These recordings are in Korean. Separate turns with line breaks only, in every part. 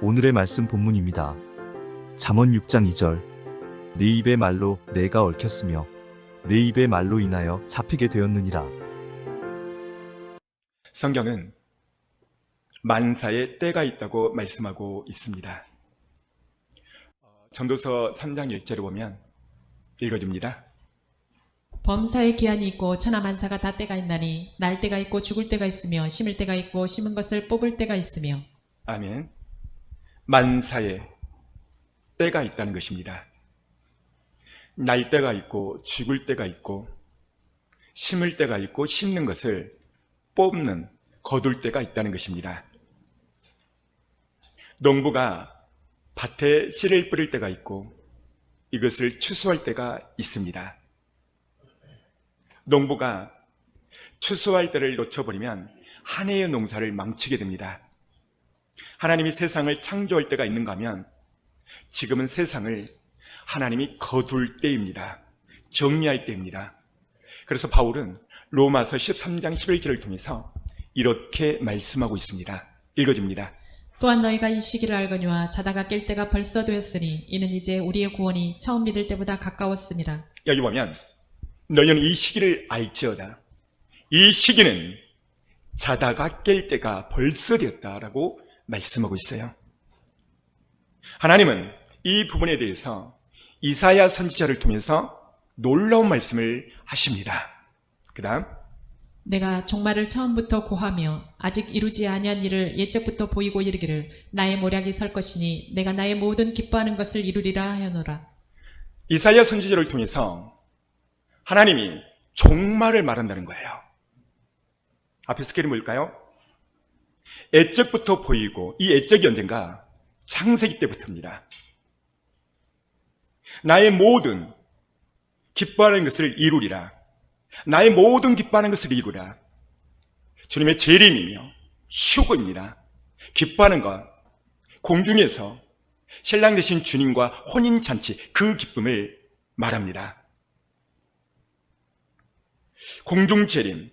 오늘의 말씀 본문입니다. 잠언 6장 2절. 내 입의 말로 내가 얽혔으며 내 입의 말로 인하여 잡히게 되었느니라.
성경은 만사에 때가 있다고 말씀하고 있습니다. 전도서 3장 1절을 보면 읽어줍니다.
범사에 기한이 있고 천하만사가 다 때가 있나니 날 때가 있고 죽을 때가 있으며 심을 때가 있고 심은 것을 뽑을 때가 있으며.
아멘. 만사에 때가 있다는 것입니다. 날 때가 있고 죽을 때가 있고 심을 때가 있고 심는 것을 뽑는, 거둘 때가 있다는 것입니다. 농부가 밭에 씨를 뿌릴 때가 있고 이것을 추수할 때가 있습니다. 농부가 추수할 때를 놓쳐버리면 한 해의 농사를 망치게 됩니다. 하나님이 세상을 창조할 때가 있는가 하면 지금은 세상을 하나님이 거둘 때입니다. 정리할 때입니다. 그래서 바울은 로마서 13장 11절을 통해서 이렇게 말씀하고 있습니다. 읽어줍니다.
또한 너희가 이 시기를 알거니와 자다가 깰 때가 벌써 되었으니 이는 이제 우리의 구원이 처음 믿을 때보다 가까웠습니다.
여기 보면 너희는 이 시기를 알지어다. 이 시기는 자다가 깰 때가 벌써 되었다라고 말씀하고 있어요. 하나님은 이 부분에 대해서 이사야 선지자를 통해서 놀라운 말씀을 하십니다. 그 다음,
내가 종말을 처음부터 고하며 아직 이루지 아니한 일을 옛적부터 보이고 이르기를 나의 모략이 설 것이니 내가 나의 모든 기뻐하는 것을 이루리라 하여노라.
이사야 선지자를 통해서 하나님이 종말을 말한다는 거예요. 앞에 스케일이 뭘까요? 옛적부터 보이고, 이 옛적이 언젠가? 창세기 때부터입니다. 나의 모든 기뻐하는 것을 이루리라. 나의 모든 기뻐하는 것을 이루라. 주님의 재림이며 휴거입니다. 기뻐하는 것, 공중에서 신랑 되신 주님과 혼인잔치, 그 기쁨을 말합니다. 공중재림,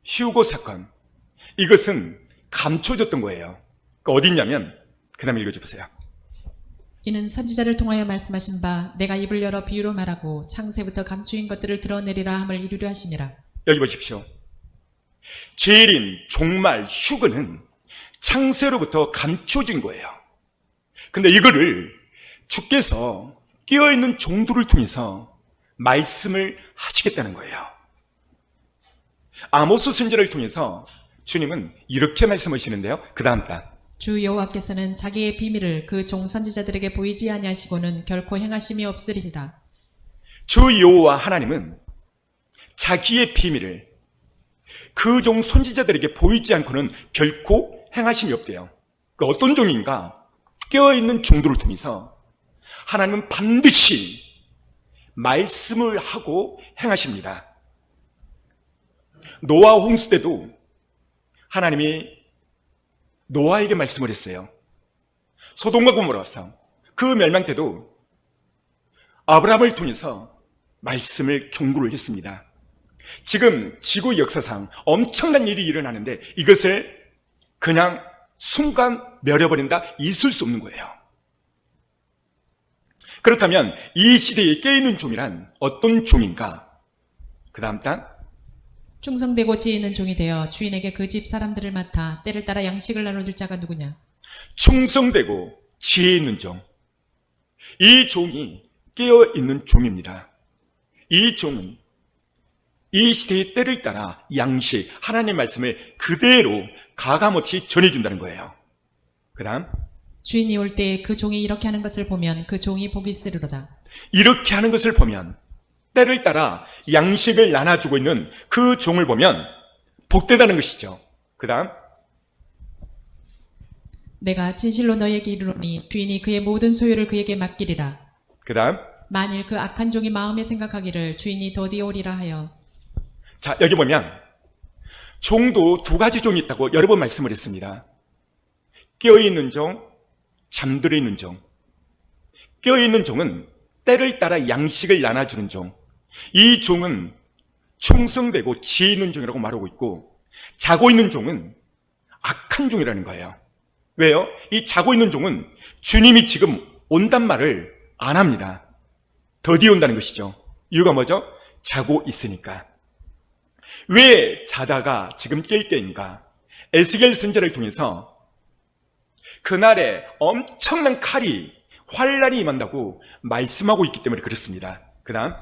휴거 사건, 이것은 감춰졌던 거예요. 어디 있냐면, 그 다음에 읽어주세요.
이는 선지자를 통하여 말씀하신 바 내가 입을 열어 비유로 말하고 창세부터 감추인 것들을 드러내리라 함을 이루려 하심이라.
여기 보십시오. 재림, 종말, 휴거는 창세로부터 감춰진 거예요. 근데 이거를 주께서 깨어있는 종들을 통해서 말씀을 하시겠다는 거예요. 아모스 선지자를 통해서 주님은 이렇게 말씀하시는데요. 그 다음 단.
주 여호와께서는 자기의 비밀을 그 종 선지자들에게 보이지 아니하시고는 결코 행하심이 없으리라.
주 여호와 하나님은 자기의 비밀을 그 종 선지자들에게 보이지 않고는 결코 행하심이 없대요. 그 어떤 종인가? 깨어있는 종들을 통해서 하나님은 반드시 말씀을 하고 행하십니다. 노아 홍수 때도 하나님이 노아에게 말씀을 했어요. 소돔과 고모라서 그 멸망 때도 아브라함을 통해서 말씀을 경고를 했습니다. 지금 지구 역사상 엄청난 일이 일어나는데 이것을 그냥 순간 멸해버린다? 있을 수 없는 거예요. 그렇다면 이 시대에 깨어있는 종이란 어떤 종인가? 그 다음 단.
충성되고 지혜 있는 종이 되어 주인에게 그 집 사람들을 맡아 때를 따라 양식을 나눠줄 자가 누구냐?
충성되고 지혜 있는 종. 이 종이 깨어있는 종입니다. 이 종은 이 시대의 때를 따라 양식, 하나님의 말씀을 그대로 가감없이 전해준다는 거예요. 그 다음,
주인이 올 때 그 종이 이렇게 하는 것을 보면 그 종이 복이 있으리로다.
이렇게 하는 것을 보면, 때를 따라 양식을 나눠주고 있는 그 종을 보면 복되다는 것이죠. 그 다음,
내가 진실로 너에게 이르노니 주인이 그의 모든 소유를 그에게 맡기리라.
그 다음.
만일 그 악한 종이 마음에 생각하기를 주인이 더디 오리라 하여.
자, 여기 보면 종도 두 가지 종이 있다고 여러 번 말씀을 했습니다. 깨어있는 종, 잠들어 있는 종. 깨어있는 종은 때를 따라 양식을 나눠주는 종. 이 종은 충성되고 지혜 있는 종이라고 말하고 있고, 자고 있는 종은 악한 종이라는 거예요. 왜요? 이 자고 있는 종은 주님이 지금 온단 말을 안 합니다. 더디 온다는 것이죠. 이유가 뭐죠? 자고 있으니까. 왜 자다가 지금 깰 때인가? 에스겔 선지자를 통해서 그날에 엄청난 칼이 환란이 임한다고 말씀하고 있기 때문에 그렇습니다. 그 다음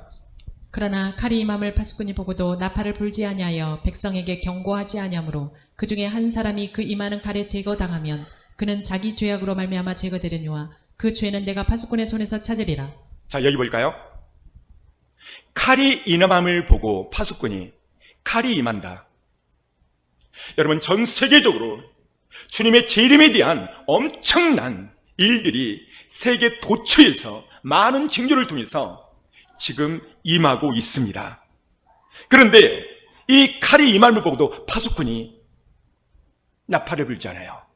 그러나 칼이 임함을 파수꾼이 보고도 나팔을 불지 아니하여 백성에게 경고하지 아니하므로 그 중에 한 사람이 그 임하는 칼에 제거당하면 그는 자기 죄악으로 말미암아 제거되려니와 그 죄는 내가 파수꾼의 손에서 찾으리라.
자, 여기 볼까요? 칼이 임함을 보고 파수꾼이 칼이 임한다. 여러분, 전 세계적으로 주님의 재림에 대한 엄청난 일들이 세계 도처에서 많은 징조를 통해서 지금 임하고 있습니다. 그런데 이 칼이 임함을 보고도 파수꾼이 나팔을 불지 않아요.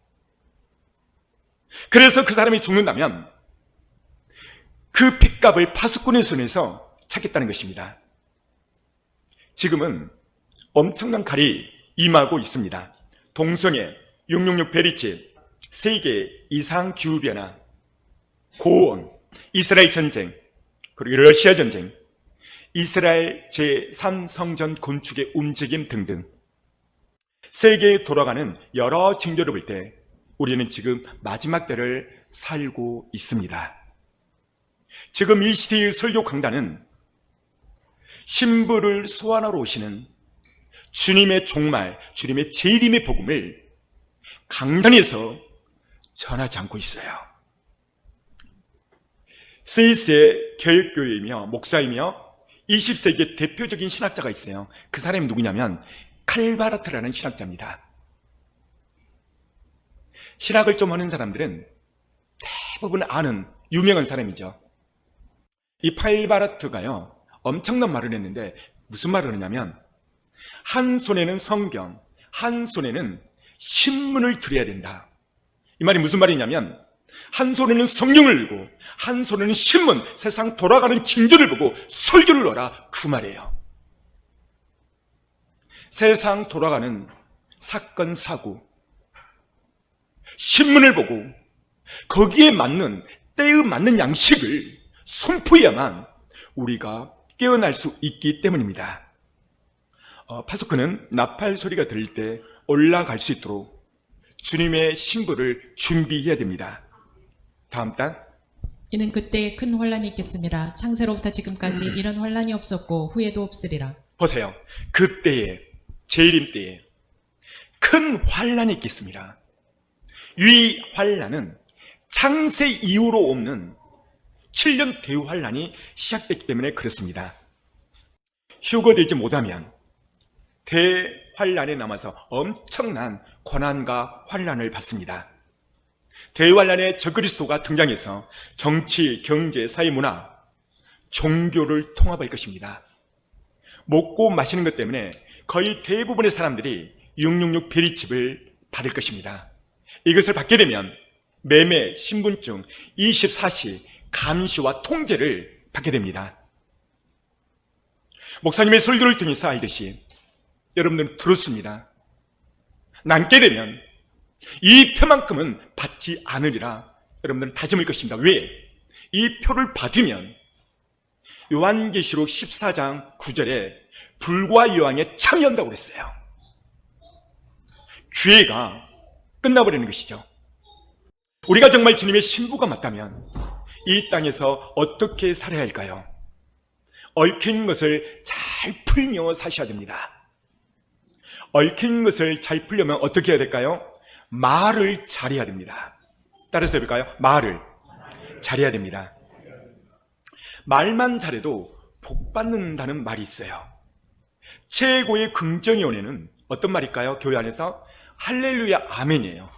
그래서 그 사람이 죽는다면 그 핏값을 파수꾼의 손에서 찾겠다는 것입니다. 지금은 엄청난 칼이 임하고 있습니다. 동성애, 666 베리치, 세계 이상 기후변화, 고온, 이스라엘 전쟁, 그리고 러시아 전쟁, 이스라엘 제3성전 건축의 움직임 등등 세계에 돌아가는 여러 징조를 볼 때 우리는 지금 마지막 때를 살고 있습니다. 지금 이 시대의 설교 강단은 신부를 소환하러 오시는 주님의 종말, 주님의 재림의 복음을 강단에서 전하지 않고 있어요. 스위스의 교육교회이며 목사이며 20세기의 대표적인 신학자가 있어요. 그 사람이 누구냐면 칼바르트라는 신학자입니다. 신학을 좀 하는 사람들은 대부분 아는 유명한 사람이죠. 이 칼바르트가요, 엄청난 말을 했는데 무슨 말을 하냐면 한 손에는 성경, 한 손에는 신문을 들여야 된다. 이 말이 무슨 말이냐면 한 손에는 성경을 들고 한 손에는 신문, 세상 돌아가는 징조를 보고 설교를 하라, 그 말이에요. 세상 돌아가는 사건, 사고, 신문을 보고 거기에 맞는, 때에 맞는 양식을 선포해야만 우리가 깨어날 수 있기 때문입니다. 파수꾼은 나팔 소리가 들릴 때 올라갈 수 있도록 주님의 신부를 준비해야 됩니다. 다음 단.
이는 그때 큰 환란이 있겠습니다. 창세로부터 지금까지 이런 환란이 없었고 후에도 없으리라.
보세요. 그때에, 재림 때에 큰 환란이 있겠습니다. 이 환란은 창세 이후로 없는 7년 대환란이 시작됐기 때문에 그렇습니다. 휴거되지 못하면 대환란에 남아서 엄청난 고난과 환란을 받습니다. 대환란에 적그리스도가 등장해서 정치, 경제, 사회, 문화, 종교를 통합할 것입니다. 먹고 마시는 것 때문에 거의 대부분의 사람들이 666 베리칩을 받을 것입니다. 이것을 받게 되면 매매, 신분증, 24시 감시와 통제를 받게 됩니다. 목사님의 설교를 통해서 알듯이 여러분들은 들었습니다. 남게 되면 이 표만큼은 받지 않으리라 여러분들은 다짐할 것입니다. 왜? 이 표를 받으면 요한계시록 14장 9절에 불과 여왕에 참여한다고 그랬어요. 기회가 끝나버리는 것이죠. 우리가 정말 주님의 신부가 맞다면 이 땅에서 어떻게 살아야 할까요? 얽힌 것을 잘 풀며 사셔야 됩니다. 얽힌 것을 잘 풀려면 어떻게 해야 될까요? 말을 잘해야 됩니다. 따라서 해볼까요? 말을 잘해야 됩니다. 말만 잘해도 복 받는다는 말이 있어요. 최고의 긍정의 은혜는 어떤 말일까요? 교회 안에서 할렐루야 아멘이에요.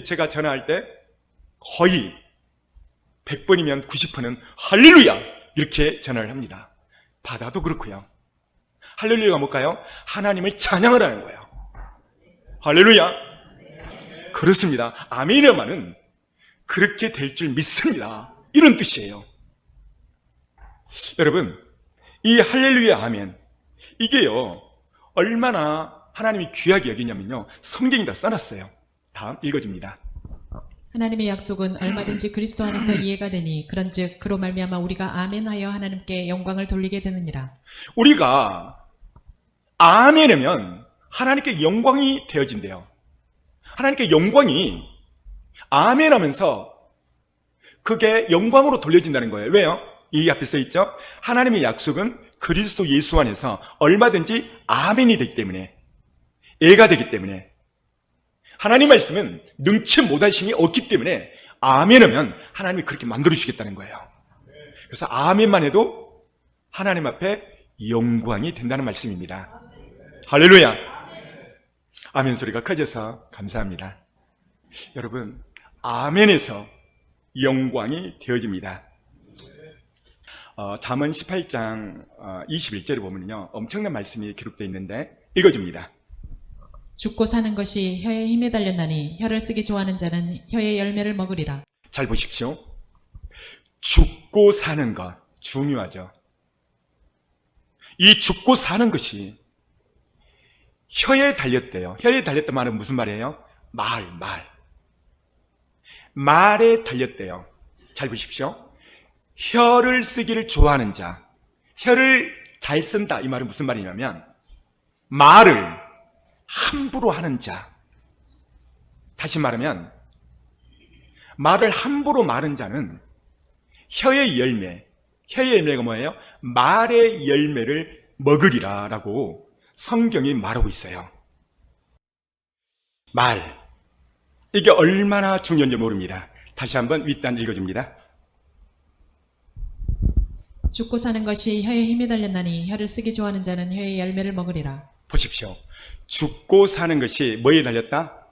제가 전화할 때 거의 100번이면 90번은 할렐루야 이렇게 전화를 합니다. 받아도 그렇고요. 할렐루야가 뭘까요? 하나님을 찬양을 하는 거예요. 할렐루야. 그렇습니다. 아멘이라마는 그렇게 될 줄 믿습니다. 이런 뜻이에요. 여러분, 이 할렐루야 아멘, 이게요 얼마나 하나님이 귀하게 여기냐면요 성경이 다 써놨어요. 다음 읽어줍니다.
하나님의 약속은 얼마든지 그리스도 안에서 이해가 되니 그런즉 그로 말미암아 우리가 아멘하여 하나님께 영광을 돌리게 되느니라.
우리가 아멘하면 하나님께 영광이 되어진대요. 하나님께 영광이 아멘하면서 그게 영광으로 돌려진다는 거예요. 왜요? 이 앞에 써 있죠? 하나님의 약속은 그리스도 예수 안에서 얼마든지 아멘이 되기 때문에, 애가 되기 때문에, 하나님 말씀은 능치 못하심이 없기 때문에 아멘하면 하나님이 그렇게 만들어주시겠다는 거예요. 그래서 아멘만 해도 하나님 앞에 영광이 된다는 말씀입니다. 할렐루야. 아멘 소리가 커져서 감사합니다. 여러분, 아멘에서 영광이 되어집니다. 잠언 18장 21절에 보면요, 엄청난 말씀이 기록되어 있는데 읽어줍니다.
죽고 사는 것이 혀에 힘에 달렸나니 혀를 쓰기 좋아하는 자는 혀의 열매를 먹으리라.
잘 보십시오. 죽고 사는 것 중요하죠. 이 죽고 사는 것이 혀에 달렸대요. 혀에 달렸다 말은 무슨 말이에요? 말에 달렸대요. 잘 보십시오. 혀를 쓰기를 좋아하는 자, 혀를 잘 쓴다, 이 말은 무슨 말이냐면 말을 함부로 하는 자, 다시 말하면 말을 함부로 말하는 자는 혀의 열매가 뭐예요? 말의 열매를 먹으리라 라고 성경이 말하고 있어요. 말, 이게 얼마나 중요한지 모릅니다. 다시 한번 윗단 읽어줍니다.
죽고 사는 것이 혀에 힘에 달렸나니 혀를 쓰기 좋아하는 자는 혀의 열매를 먹으리라.
보십시오. 죽고 사는 것이 뭐에 달렸다?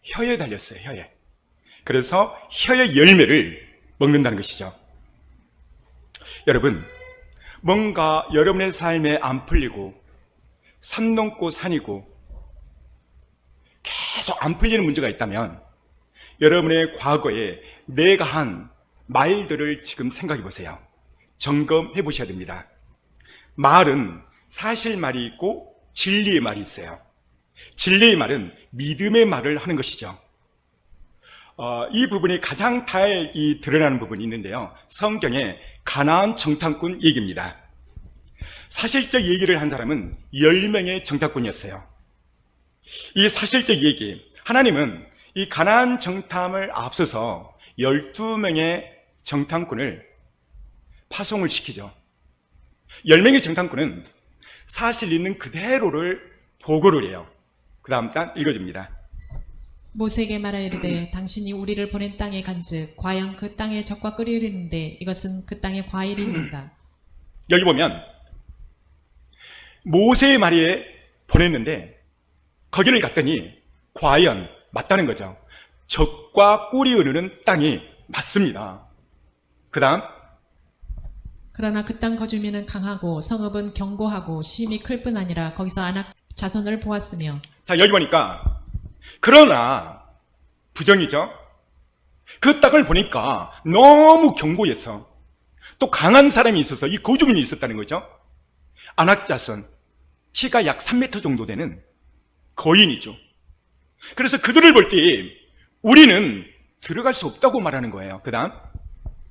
혀에 달렸어요. 혀에. 그래서 혀의 열매를 먹는다는 것이죠. 여러분, 뭔가 여러분의 삶에 안 풀리고 산 넘고 산이고 계속 안 풀리는 문제가 있다면 여러분의 과거에 내가 한 말들을 지금 생각해 보세요. 점검해 보셔야 됩니다. 말은 사실 말이 있고 진리의 말이 있어요. 진리의 말은 믿음의 말을 하는 것이죠. 이 부분이 가장 잘 드러나는 부분이 있는데요. 성경에 가나안 정탐꾼 얘기입니다. 사실적 얘기를 한 사람은 10명의 정탐꾼이었어요. 이 사실적 얘기, 하나님은 이 가나안 정탐을 앞서서 12명의 정탐꾼을 파송을 시키죠. 10명의 정탐꾼은 사실 있는 그대로를 보고를 해요. 그 다음 단 읽어줍니다.
모세에게 말하여 이르되 당신이 우리를 보낸 땅에 간즉 과연 그 땅에 적과 끓이려는데 이것은 그 땅의 과일이니까.
여기 보면 모세의 말에 보냈는데 거기를 갔더니 과연 맞다는 거죠. 적과 꿀이 흐르는 땅이 맞습니다. 그 다음
그러나 그 땅 거주민은 강하고 성읍은 견고하고 심이 클 뿐 아니라 거기서 아낙 자손을 보았으며.
자, 여기 보니까 그러나 부정이죠. 그 땅을 보니까 너무 견고해서 또 강한 사람이 있어서 이 거주민이 있었다는 거죠. 아낙 자손, 키가 약 3m 정도 되는 거인이죠. 그래서 그들을 볼 때 우리는 들어갈 수 없다고 말하는 거예요. 그 다음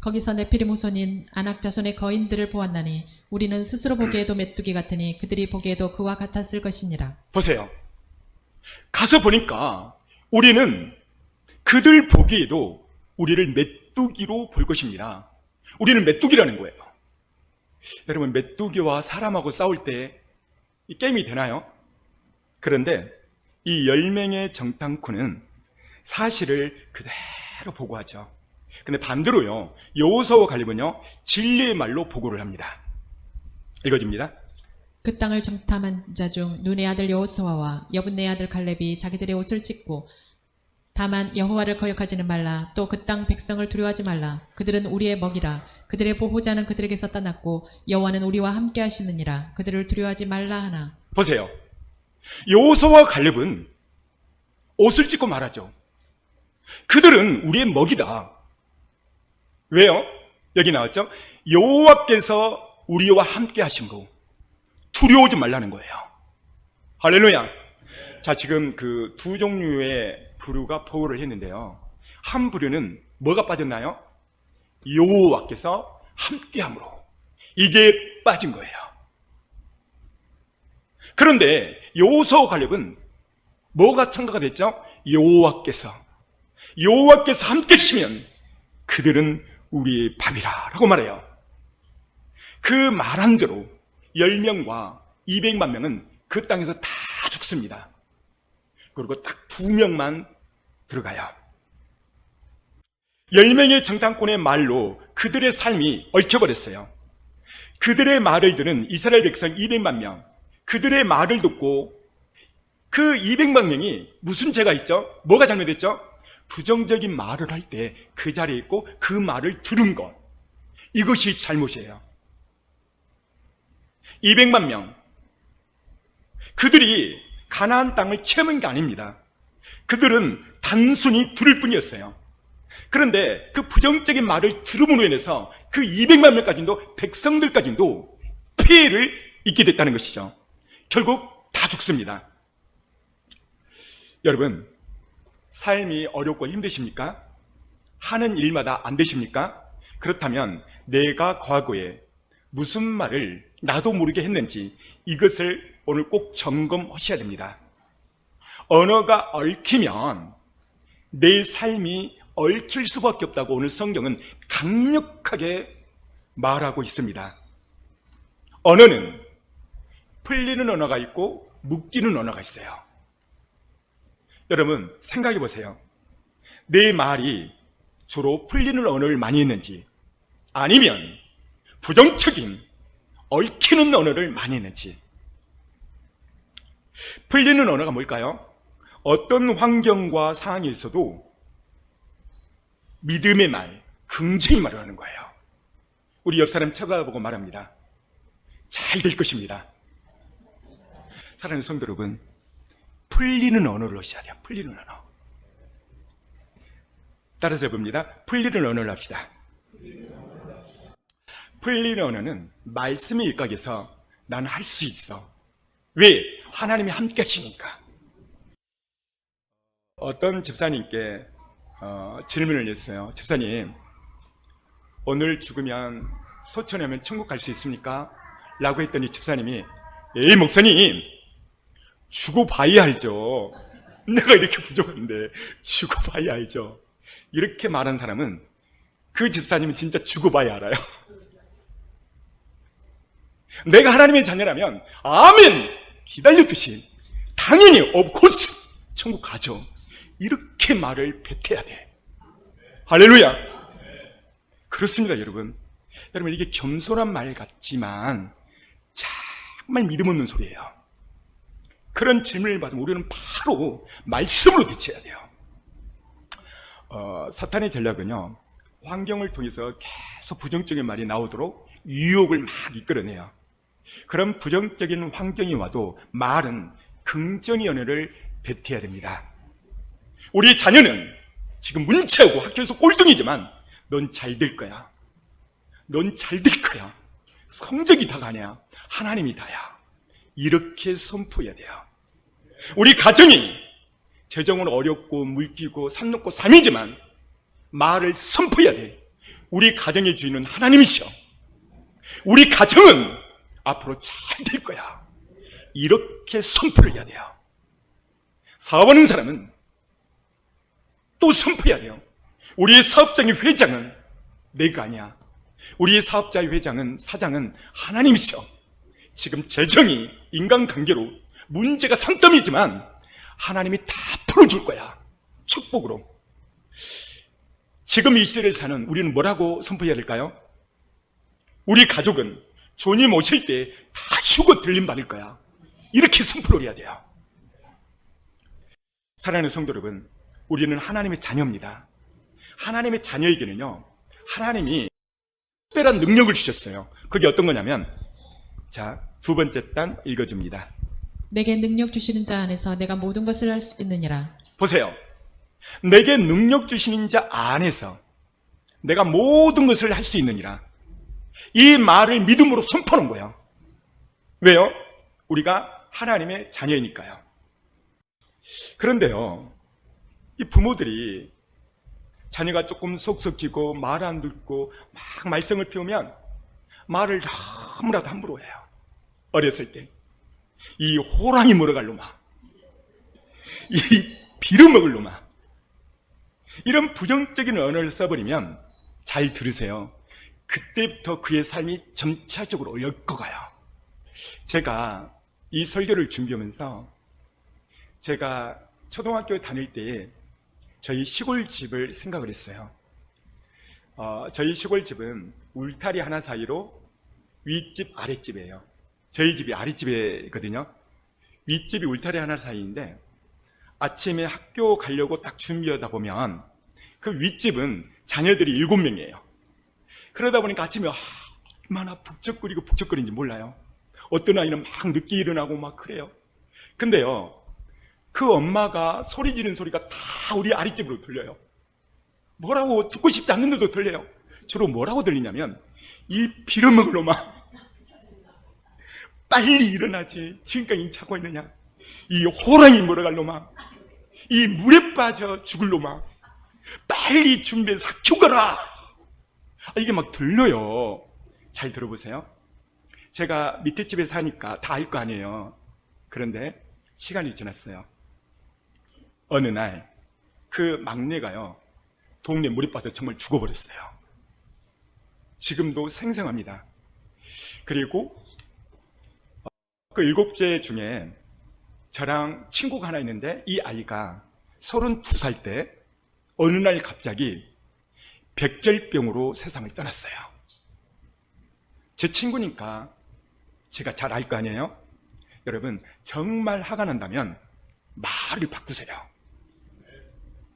거기서 네피림 후손인 아낙 자손의 거인들을 보았나니 우리는 스스로 보기에도 메뚜기 같으니 그들이 보기에도 그와 같았을 것이니라.
보세요. 가서 보니까 우리는 그들 보기에도 우리를 메뚜기로 볼 것입니다. 우리는 메뚜기라는 거예요. 여러분, 메뚜기와 사람하고 싸울 때 이 게임이 되나요? 그런데 이 10명의 정탐꾼은 사실을 그대로 보고하죠. 근데 반대로요, 여호수아와 갈렙은요 진리의 말로 보고를 합니다. 읽어줍니다.
그 땅을 정탐한 자 중 눈의 아들 여호수아와 여분네 아들 갈렙이 자기들의 옷을 찢고 다만 여호와를 거역하지는 말라. 또 그 땅 백성을 두려워하지 말라. 그들은 우리의 먹이라. 그들의 보호자는 그들에게서 떠났고 여호와는 우리와 함께 하시느니라. 그들을 두려워하지 말라 하나.
보세요. 여호수아와 갈렙은 옷을 찢고 말하죠. 그들은 우리의 먹이다. 왜요? 여기 나왔죠? 여호와께서 우리와 함께 하심으로 두려워하지 말라는 거예요. 할렐루야. 자, 지금 그 두 종류의 부류가 포효를 했는데요. 한 부류는 뭐가 빠졌나요? 여호와께서 함께함으로 이게 빠진 거예요. 그런데 여호수아 갈렙은 뭐가 첨가가 됐죠? 여호와께서 함께시면 그들은 우리의 밥이라 라고 말해요. 그 말한 대로 10명과 200만 명은 그 땅에서 다 죽습니다. 그리고 딱 2명만 들어가요. 10명의 정탐꾼의 말로 그들의 삶이 얽혀버렸어요. 그들의 말을 들은 이스라엘 백성 200만 명, 그들의 말을 듣고 그 200만 명이 무슨 죄가 있죠? 뭐가 잘못됐죠? 부정적인 말을 할 때 그 자리에 있고 그 말을 들은 것, 이것이 잘못이에요. 200만 명, 그들이 가나안 땅을 체험한 게 아닙니다. 그들은 단순히 들을 뿐이었어요. 그런데 그 부정적인 말을 들음으로 인해서 그 200만 명까지도, 백성들까지도 피해를 입게 됐다는 것이죠. 결국 다 죽습니다. 여러분, 삶이 어렵고 힘드십니까? 하는 일마다 안 되십니까? 그렇다면 내가 과거에 무슨 말을 나도 모르게 했는지 이것을 오늘 꼭 점검하셔야 됩니다. 언어가 얽히면 내 삶이 얽힐 수밖에 없다고 오늘 성경은 강력하게 말하고 있습니다. 언어는 풀리는 언어가 있고 묶이는 언어가 있어요. 여러분 생각해 보세요. 내 말이 주로 풀리는 언어를 많이 했는지 아니면 부정적인 얽히는 언어를 많이 했는지. 풀리는 언어가 뭘까요? 어떤 환경과 상황이 있어도 믿음의 말, 긍정의 말을 하는 거예요. 우리 옆 사람 쳐다보고 말합니다. 잘 될 것입니다. 사랑하는 성도 여러분, 풀리는 언어를 하셔야 돼요. 풀리는 언어. 따라서 해봅니다. 풀리는 언어를 합시다. 풀리는 언어는 말씀의 일각에서 난 할 수 있어. 왜? 하나님이 함께 하시니까. 어떤 집사님께 질문을 했어요. 집사님, 오늘 죽으면 소천에 오면 천국 갈 수 있습니까? 라고 했더니 집사님이, 에이 목사님, 죽어봐야 알죠. 내가 이렇게 부족한데 죽어봐야 알죠. 이렇게 말한 사람은 그 집사님은 진짜 죽어봐야 알아요. 내가 하나님의 자녀라면 아멘 기다렸듯이 당연히 옵코스 천국 가죠. 이렇게 말을 뱉어야 돼. 할렐루야. 그렇습니다. 여러분 이게 겸손한 말 같지만 정말 믿음 없는 소리예요. 그런 질문을 받으면 우리는 바로 말씀으로 대처해야 돼요. 사탄의 전략은요, 환경을 통해서 계속 부정적인 말이 나오도록 유혹을 막 이끌어내요. 그런 부정적인 환경이 와도 말은 긍정의 언어를 뱉어야 됩니다. 우리 자녀는 지금 문체하고 학교에서 꼴등이지만 넌 잘 될 거야. 넌 잘 될 거야. 성적이 다가 아니야. 하나님이 다야. 이렇게 선포해야 돼요. 우리 가정이 재정은 어렵고 물기고 산 넘고 삶이지만 말을 선포해야 돼. 우리 가정의 주인은 하나님이셔. 우리 가정은 앞으로 잘 될 거야. 이렇게 선포를 해야 돼요. 사업하는 사람은 또 선포해야 돼요. 우리 사업장의 회장은 내가 아니야. 우리 사업자의 회장은, 사장은 하나님이셔. 지금 재정이 인간관계로 문제가 산더미지만 하나님이 다 풀어줄 거야. 축복으로. 지금 이 시대를 사는 우리는 뭐라고 선포해야 될까요? 우리 가족은 주님 오실 때 다 휴거 들림 받을 거야. 이렇게 선포를 해야 돼요. 사랑하는 성도 여러분, 우리는 하나님의 자녀입니다. 하나님의 자녀에게는요, 하나님이 특별한 능력을 주셨어요. 그게 어떤 거냐면, 자, 두 번째 단 읽어줍니다.
내게 능력 주시는 자 안에서 내가 모든 것을 할 수 있느니라.
보세요. 내게 능력 주시는 자 안에서 내가 모든 것을 할 수 있느니라. 이 말을 믿음으로 선포하는 거예요. 왜요? 우리가 하나님의 자녀이니까요. 그런데요, 이 부모들이 자녀가 조금 속썩이고 말 안 듣고 막 말썽을 피우면 말을 너무나도 함부로 해요. 어렸을 때 이 호랑이 물어갈 놈아, 이 빌어먹을 놈아, 이런 부정적인 언어를 써버리면, 잘 들으세요, 그때부터 그의 삶이 점차적으로 엮어가요. 제가 이 설교를 준비하면서 제가 초등학교 다닐 때에 저희 시골집을 생각을 했어요. 저희 시골집은 울타리 하나 사이로 윗집 아랫집이에요. 저희 집이 아랫집이거든요. 윗집이 울타리 하나 사이인데 아침에 학교 가려고 딱 준비하다 보면 그 윗집은 자녀들이 7명이에요. 그러다 보니까 아침에 얼마나 북적거리는지 몰라요. 어떤 아이는 막 늦게 일어나고 막 그래요. 근데요, 그 엄마가 소리 지르는 소리가 다 우리 아랫집으로 들려요. 뭐라고 듣고 싶지 않는데도 들려요. 주로 뭐라고 들리냐면, 이 빌어먹을 놈아, 빨리 일어나지, 지금까지 자고 있느냐, 이 호랑이 물어갈 놈아, 이 물에 빠져 죽을 놈아, 빨리 준비해서 학교 가라. 이게 막 들려요. 잘 들어보세요. 제가 밑에 집에 사니까 다 알 거 아니에요. 그런데 시간이 지났어요. 어느 날 그 막내가요, 동네 물에 빠져 정말 죽어버렸어요. 지금도 생생합니다. 그리고 그 7째 중에 저랑 친구가 하나 있는데, 이 아이가 32살 때 어느 날 갑자기 백혈병으로 세상을 떠났어요. 제 친구니까 제가 잘 알 거 아니에요? 여러분, 정말 화가 난다면 말을 바꾸세요.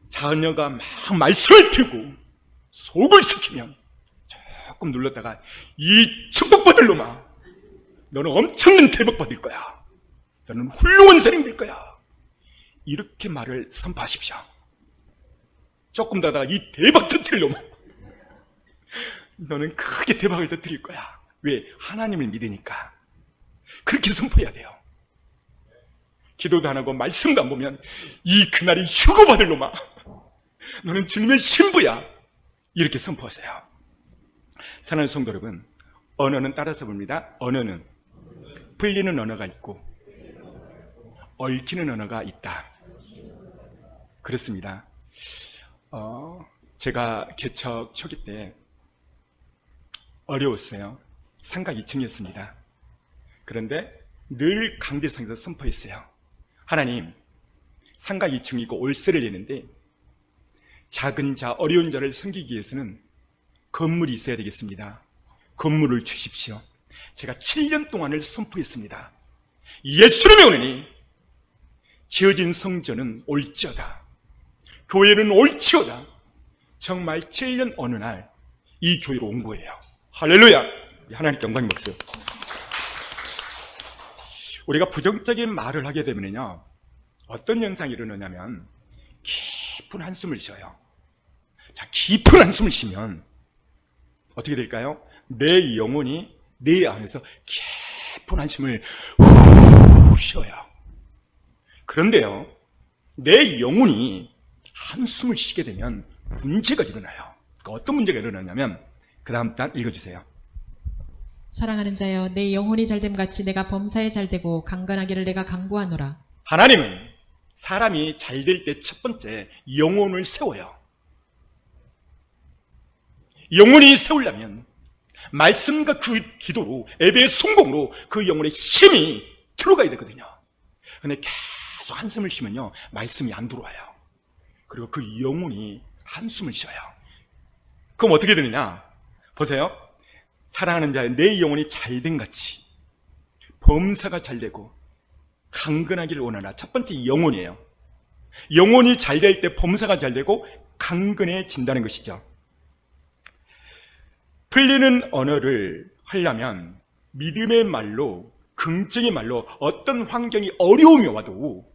자녀가 막 말썽을 피우고 속을 썩히면 조금 눌렀다가, 이 축복받을 놈아, 너는 엄청난 대박 받을 거야, 너는 훌륭한 사람이 될 거야, 이렇게 말을 선포하십시오. 조금 더 하다가, 이 대박 터뜨릴 놈아, 너는 크게 대박을 터뜨릴 거야. 왜? 하나님을 믿으니까. 그렇게 선포해야 돼요. 기도도 안 하고 말씀도 안 보면, 이 그날이 휴거받을 놈아, 너는 주님의 신부야, 이렇게 선포하세요. 사랑하는 성도 여러분, 언어는 따라서 봅니다. 언어는 풀리는 언어가 있고 얽히는 언어가 있다. 그렇습니다. 제가 개척 초기 때 어려웠어요. 상가 2층이었습니다. 그런데 늘 강대상에서 선포했어요. 하나님, 상가 2층이고 월세를 내는데 작은 자, 어려운 자를 섬기기 위해서는 건물이 있어야 되겠습니다. 건물을 주십시오. 제가 7년 동안을 선포했습니다. 예수를 명하니 지어진 성전은 옳지어다, 교회는 옳지어다. 정말 7년 어느 날 이 교회로 온 거예요. 할렐루야! 하나님께 영광의 박수. 우리가 부정적인 말을 하게 되면요, 어떤 현상이 일어나냐면 깊은 한숨을 쉬어요. 자, 깊은 한숨을 쉬면 어떻게 될까요? 내 영혼이 내 안에서 깊은 한숨을 후 쉬어요. 그런데요, 내 영혼이 한숨을 쉬게 되면 문제가 일어나요. 그러니까 어떤 문제가 일어나냐면, 그 다음 단 읽어주세요.
사랑하는 자여, 내 영혼이 잘됨 같이 내가 범사에 잘되고 강건하기를 내가 강구하노라.
하나님은 사람이 잘될 때 첫 번째 영혼을 세워요. 영혼이 세우려면 말씀과 그 기도로, 예배의 성공으로 그 영혼의 힘이 들어가야 되거든요. 근데 계속 한숨을 쉬면요, 말씀이 안 들어와요. 그리고 그 영혼이 한숨을 쉬어요. 그럼 어떻게 되느냐? 보세요. 사랑하는 자의 내 영혼이 잘된 같이 범사가 잘되고 강건하기를 원하나. 첫 번째 영혼이에요. 영혼이 잘될 때 범사가 잘되고 강건해진다는 것이죠. 풀리는 언어를 하려면 믿음의 말로, 긍정의 말로, 어떤 환경이 어려움이 와도,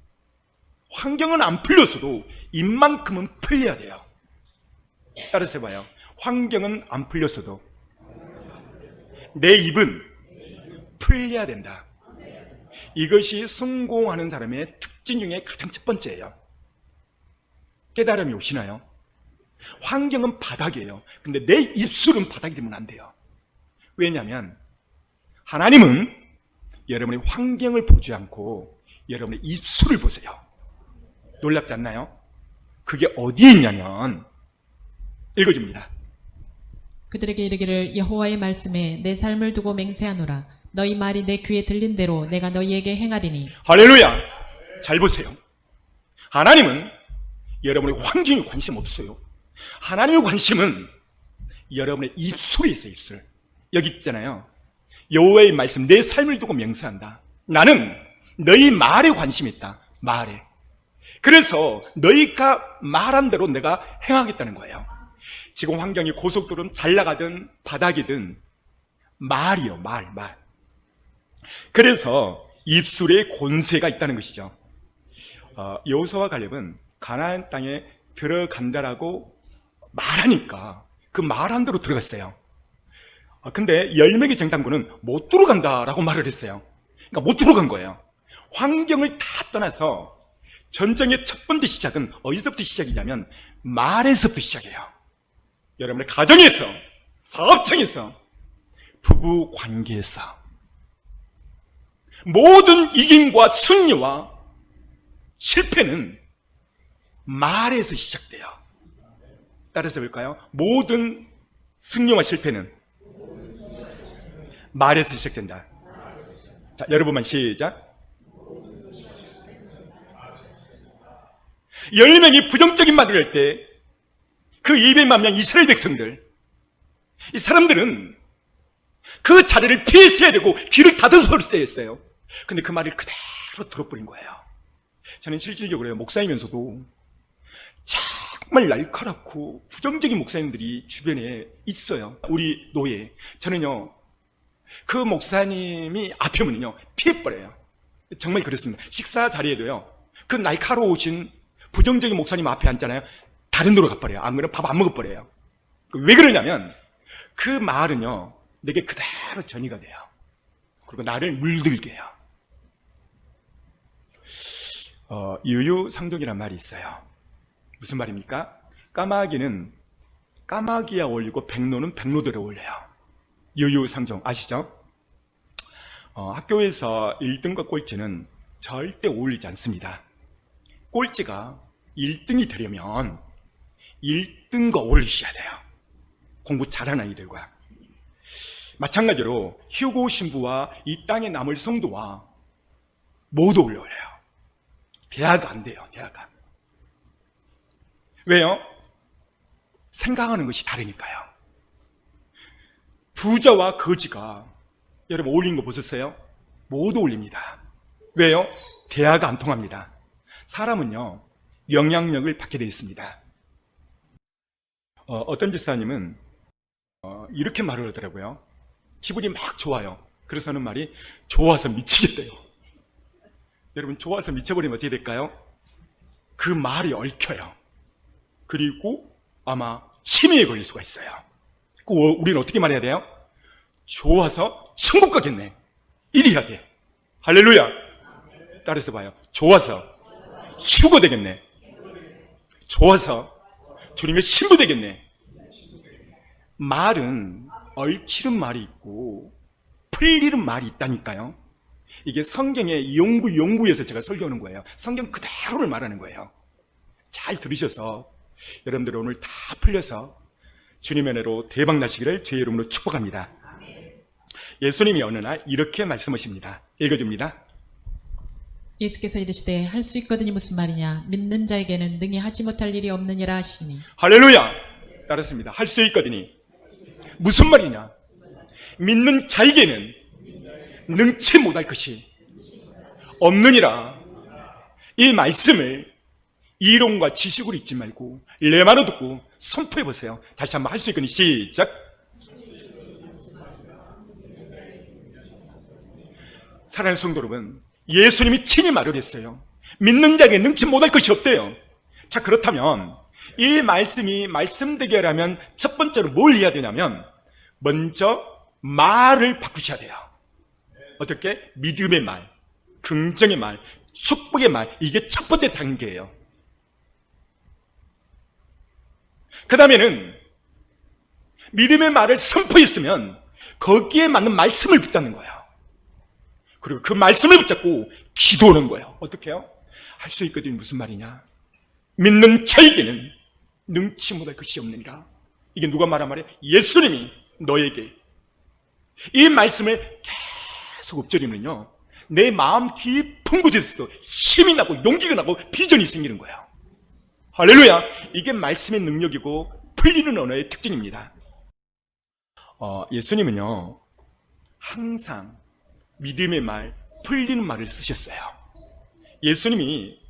환경은 안 풀렸어도 입만큼은 풀려야 돼요. 따라서 해봐요. 환경은 안 풀렸어도 내 입은 풀려야 된다. 이것이 성공하는 사람의 특징 중에 가장 첫 번째예요. 깨달음이 오시나요? 환경은 바닥이에요. 근데 내 입술은 바닥이 되면 안 돼요. 왜냐하면 하나님은 여러분의 환경을 보지 않고 여러분의 입술을 보세요. 놀랍지 않나요? 그게 어디에 있냐면, 읽어줍니다.
그들에게 이르기를 여호와의 말씀에 내 삶을 두고 맹세하노라. 너희 말이 내 귀에 들린 대로 내가 너희에게 행하리니.
할렐루야! 잘 보세요. 하나님은 여러분의 환경에 관심 없어요. 하나님의 관심은 여러분의 입술에 있어요. 입술. 여기 있잖아요. 여호와의 말씀, 내 삶을 두고 명세한다. 나는 너희 말에 관심이 있다. 말에. 그래서 너희가 말한 대로 내가 행하겠다는 거예요. 지금 환경이 고속도로는 잘 나가든 바닥이든 말이요. 말. 그래서 입술에 권세가 있다는 것이죠. 여호수아와 갈렙은 가나안 땅에 들어간다라고 말하니까 그 말한 대로 들어갔어요. 근데 10명의 정탐꾼은 못 들어간다라고 말을 했어요. 그러니까 못 들어간 거예요. 환경을 다 떠나서 전쟁의 첫 번째 시작은 어디서부터 시작이냐면 말에서부터 시작해요. 여러분의 가정에서, 사업장에서, 부부 관계에서 모든 이김과 승리와 실패는 말에서 시작돼요. 따라서 볼까요? 모든 승리와 실패는 말에서 시작된다. 자, 여러분만 시작. 10명이 부정적인 말을 할 때 그 200만 명 이스라엘 백성들, 이 사람들은 그 자리를 피했어야 되고 귀를 닫아서야 했어요. 근데 그 말을 그대로 들어버린 거예요. 저는 실질적으로 목사이면서도 정말 날카롭고 부정적인 목사님들이 주변에 있어요. 우리 노예. 저는요, 그 목사님이 앞에 오면요 피해버려요. 정말 그렇습니다. 식사 자리에도요, 그 날카로우신 부정적인 목사님 앞에 앉잖아요. 다른 데로 가버려요. 안 그러면 밥 안 먹어버려요. 왜 그러냐면 그 말은요 내게 그대로 전이가 돼요. 그리고 나를 물들게 해요. 유유상종이란 말이 있어요. 무슨 말입니까? 까마귀는 까마귀에 어울리고 백로는 백로대로 어울려요. 유유상종 아시죠? 학교에서 1등과 꼴찌는 절대 어울리지 않습니다. 꼴찌가 1등이 되려면 1등과 어울리셔야 돼요. 공부 잘하는 아이들과. 마찬가지로 휴고 신부와 이 땅에 남을 성도와 모두 어울려요. 대화가 안 돼요. 대화가. 왜요? 생각하는 것이 다르니까요. 부자와 거지가 여러분 어울린 거 보셨어요? 모두 어울립니다. 왜요? 대화가 안 통합니다. 사람은요 영향력을 받게 되어 있습니다. 어떤 집사님은 이렇게 말을 하더라고요. 기분이 막 좋아요. 그래서 하는 말이 좋아서 미치겠대요. 여러분 좋아서 미쳐버리면 어떻게 될까요? 그 말이 얽혀요. 그리고 아마 치매에 걸릴 수가 있어요. 우리는 어떻게 말해야 돼요? 좋아서 천국 가겠네. 이래야 돼. 할렐루야. 따라서 봐요. 좋아서 휴거 되겠네. 좋아서 주님의 신부 되겠네. 말은 얽히는 말이 있고 풀리는 말이 있다니까요. 이게 성경의 연구에서 제가 설교하는 거예요. 성경 그대로를 말하는 거예요. 잘 들으셔서 여러분들 오늘 다 풀려서 주님의 은혜로 대박 나시기를 주의 이름으로 축복합니다. 예수님이 어느 날 이렇게 말씀하십니다. 읽어줍니다.
예수께서 이르시되 할 수 있거든이 무슨 말이냐. 믿는 자에게는 능히 하지 못할 일이 없느니라 하시니.
할렐루야. 따랐습니다. 할 수 있거든이 무슨 말이냐. 믿는 자에게는 능치 못할 것이 없느니라. 이 말씀을 이론과 지식으로 잊지 말고 레마로 듣고 선포해 보세요. 다시 한번 할 수 있거니 시작. 사랑하는 성도 여러분, 예수님이 친히 말을 했어요. 믿는 자에게 능치 못할 것이 없대요. 자, 그렇다면 이 말씀이 말씀되게 하려면 첫 번째로 뭘 해야 되냐면 먼저 말을 바꾸셔야 돼요. 어떻게? 믿음의 말, 긍정의 말, 축복의 말. 이게 첫 번째 단계예요. 그 다음에는 믿음의 말을 선포했으면 거기에 맞는 말씀을 붙잡는 거예요. 그리고 그 말씀을 붙잡고 기도하는 거예요. 어떻게 해요? 할 수 있거든. 무슨 말이냐? 믿는 자에게는 능치 못할 것이 없느니라. 이게 누가 말한 말이에요? 예수님이 너에게. 이 말씀을 계속 읊조리면요, 내 마음 깊은 곳에서도 힘이 나고 용기가 나고 비전이 생기는 거예요. 할렐루야. 이게 말씀의 능력이고 풀리는 언어의 특징입니다. 예수님은요, 항상 믿음의 말, 풀리는 말을 쓰셨어요. 예수님이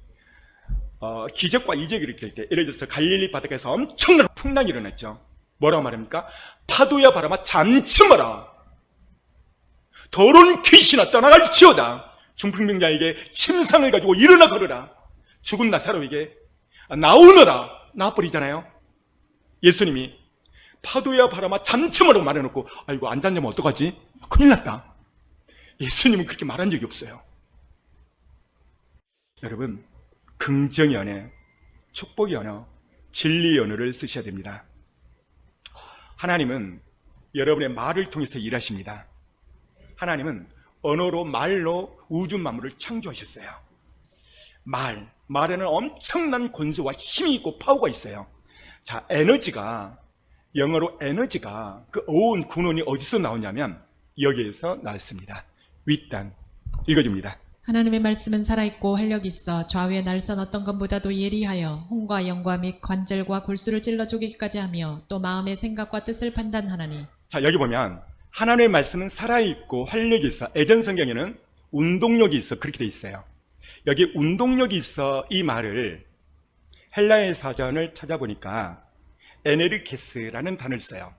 기적과 이적을 일으킬 때, 예를 들어서 갈릴리 바닷가에서 엄청난 풍랑이 일어났죠. 뭐라고 말합니까? 파도야 바람아 잠잠하라. 더러운 귀신아 떠나갈지어다. 중풍병자에게 침상을 가지고 일어나 걸으라. 죽은 나사로에게 나오너라. 나와버리잖아요. 예수님이 파도야 바람아 잠잠하라고 말해놓고, 아이고 안 잠자면 어떡하지? 큰일 났다. 예수님은 그렇게 말한 적이 없어요. 여러분, 긍정의 언어, 축복의 언어, 진리의 언어를 쓰셔야 됩니다. 하나님은 여러분의 말을 통해서 일하십니다. 하나님은 언어로, 말로 우주 만물을 창조하셨어요. 말에는 엄청난 권수와 힘이 있고 파워가 있어요. 자, 에너지가, 영어로 에너지가, 그 어원 근원이 어디서 나오냐면 여기에서 나왔습니다. 윗단. 읽어줍니다.
하나님의 말씀은 살아있고 활력이 있어 좌우의 날선 어떤 것보다도 예리하여 혼과 영과 및 관절과 골수를 찔러 쪼개기까지 하며 또 마음의 생각과 뜻을 판단하나니.
자, 여기 보면 하나님의 말씀은 살아있고 활력이 있어. 예전 성경에는 운동력이 있어. 그렇게 돼 있어요. 여기 운동력이 있어 이 말을 헬라의 사전을 찾아보니까 에네르게스라는 단어를 써요.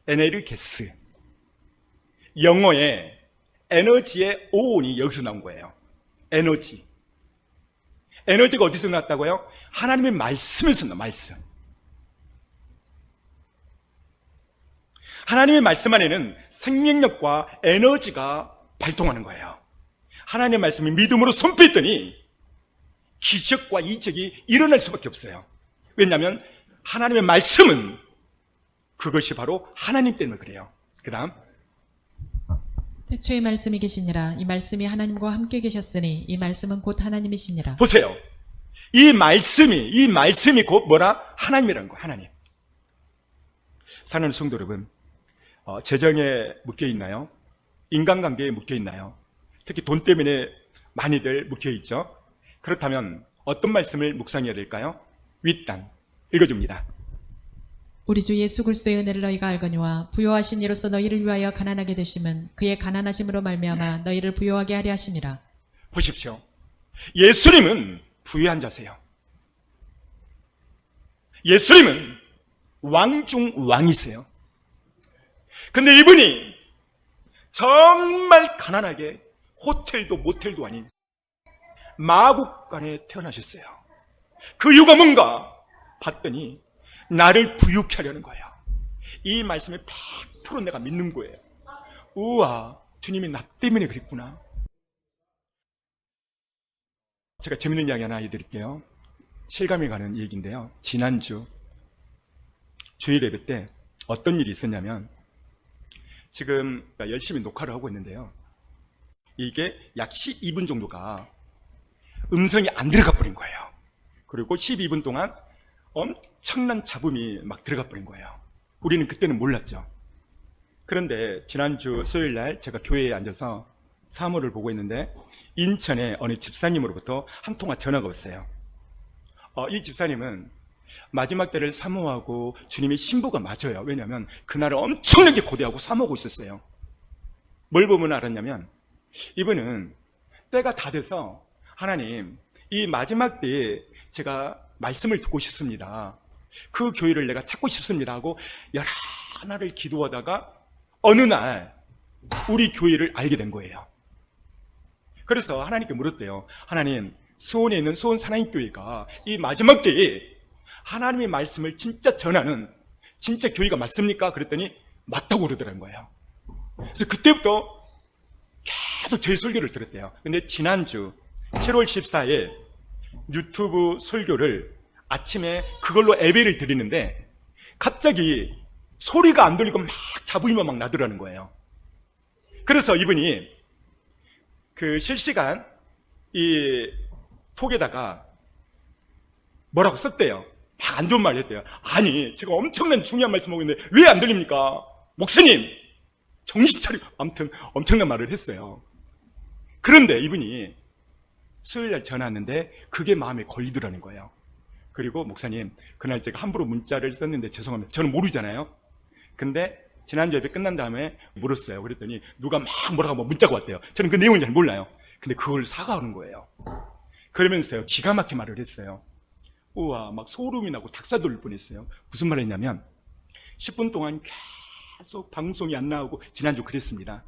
에네르게스. 영어에 에너지의 오온이 여기서 나온 거예요. 에너지. 에너지가 어디서 나왔다고요? 하나님의 말씀에서 나온 말씀. 하나님의 말씀 안에는 생명력과 에너지가 발동하는 거예요. 하나님의 말씀이 믿음으로 선포했더니 기적과 이적이 일어날 수밖에 없어요. 왜냐하면 하나님의 말씀은 그것이 바로 하나님 때문에 그래요. 그 다음,
태초의 말씀이 계시니라. 이 말씀이 하나님과 함께 계셨으니 이 말씀은 곧 하나님이시니라.
보세요. 이 말씀이 곧 뭐라? 하나님이라는 거예요. 하나님. 사랑하는 성도 여러분, 재정에 묶여 있나요? 인간관계에 묶여 있나요? 특히 돈 때문에 많이들 묶여 있죠. 그렇다면 어떤 말씀을 묵상해야 될까요? 윗단 읽어줍니다.
우리 주 예수 그리스도의 은혜를 너희가 알거니와 부요하신 이로써 너희를 위하여 가난하게 되심은 그의 가난하심으로 말미암아 너희를 부요하게 하려 하심이라.
보십시오. 예수님은 부유한 자세요. 예수님은 왕 중 왕이세요. 근데 이분이 정말 가난하게 호텔도 모텔도 아닌 마국간에 태어나셨어요. 그 이유가 뭔가 봤더니 나를 부유케 하려는 거예요. 이 말씀에 100% 내가 믿는 거예요. 우와, 주님이 나 때문에 그랬구나. 제가 재밌는 이야기 하나 해드릴게요. 실감이 가는 얘기인데요. 지난주 주일 예배 때 어떤 일이 있었냐면, 지금 열심히 녹화를 하고 있는데요. 이게 약 12분 정도가 음성이 안 들어가 버린 거예요. 그리고 12분 동안 엄청난 잡음이 막 들어가 버린 거예요. 우리는 그때는 몰랐죠. 그런데 지난주 수요일 날 제가 교회에 앉아서 사무를 보고 있는데 인천의 어느 집사님으로부터 한 통화 전화가 왔어요. 이 집사님은 마지막 때를 사모하고 주님의 신부가 맞아요. 왜냐하면 그날을 엄청나게 고대하고 사모하고 있었어요. 뭘 보면 알았냐면, 이분은 때가 다 돼서 하나님, 이 마지막 때에 제가 말씀을 듣고 싶습니다. 그 교회를 내가 찾고 싶습니다 하고 여러 날을 기도하다가 어느 날 우리 교회를 알게 된 거예요. 그래서 하나님께 물었대요. 하나님, 수원에 있는 수원 사랑교회가 이 마지막 때에 하나님의 말씀을 진짜 전하는 진짜 교회가 맞습니까? 그랬더니 맞다고 그러더라는 거예요. 그래서 그때부터 계속 제 설교를 들었대요. 근데 지난주 7월 14일 유튜브 설교를 아침에 그걸로 예배를 드리는데 갑자기 소리가 안 들리고 막 잡음이만 막 나더라는 거예요. 그래서 이분이 그 실시간 이 톡에다가 뭐라고 썼대요. 막 안 좋은 말을 했대요. 아니, 제가 엄청난 중요한 말씀하고 있는데 왜 안 들립니까? 목사님, 정신 차리고. 아무튼 엄청난 말을 했어요. 그런데 이분이 수요일 날 전화 왔는데 그게 마음에 걸리더라는 거예요. 그리고 목사님, 그날 제가 함부로 문자를 썼는데 죄송합니다. 저는 모르잖아요. 근데 지난주 예배 끝난 다음에 물었어요. 그랬더니 누가 막 뭐라고 문자가 왔대요. 저는 그 내용을 잘 몰라요. 근데 그걸 사과하는 거예요. 그러면서요, 기가 막힌 말을 했어요. 우와, 막 소름이 나고 닭살 돋을 뻔했어요. 무슨 말을 했냐면 10분 동안 계속 방송이 안 나오고 지난주 그랬습니다.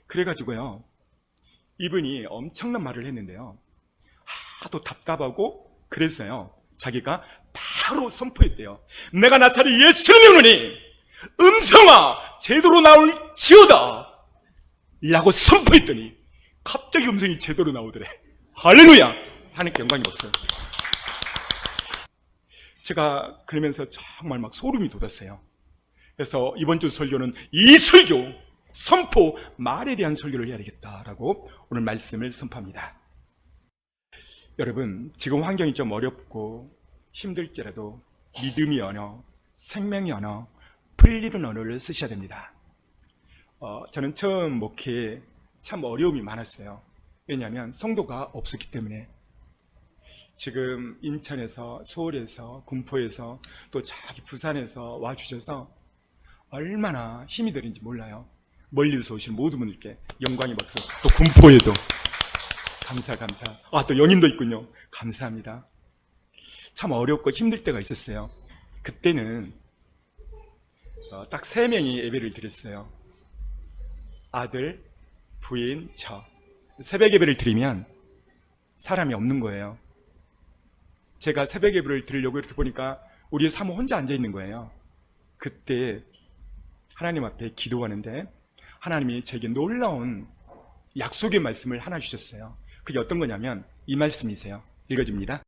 그래가지고요, 이분이 엄청난 말을 했는데요, 하도 답답하고 그랬어요. 자기가 바로 선포했대요. 내가 나사렛 예수를 믿으니 음성아 제대로 나올지어다 라고 선포했더니 갑자기 음성이 제대로 나오더래. 할렐루야! 하나님께 영광이 없어요. 제가 그러면서 정말 막 소름이 돋았어요. 그래서 이번 주 설교는 이 설교, 선포, 말에 대한 설교를 해야 되겠다라고 오늘 말씀을 선포합니다. 여러분, 지금 환경이 좀 어렵고 힘들지라도 믿음의 언어, 생명의 언어, 풀리는 언어를 쓰셔야 됩니다. 저는 처음 목회에 참 어려움이 많았어요. 왜냐하면 성도가 없었기 때문에. 지금 인천에서, 서울에서, 군포에서, 또 저기 부산에서 와주셔서 얼마나 힘이 들인지 몰라요. 멀리서 오신 모든 분들께 영광의 박수. 또 군포에도 감사. 또 연인도 있군요. 감사합니다. 참 어렵고 힘들 때가 있었어요. 그때는 딱 3명이 예배를 드렸어요. 아들, 부인, 저. 새벽 예배를 드리면 사람이 없는 거예요. 제가 새벽 예배를 드리려고 이렇게 보니까 우리 사모 혼자 앉아 있는 거예요. 그때 하나님 앞에 기도하는데 하나님이 제게 놀라운 약속의 말씀을 하나 주셨어요. 그게 어떤 거냐면 이 말씀이세요. 읽어줍니다.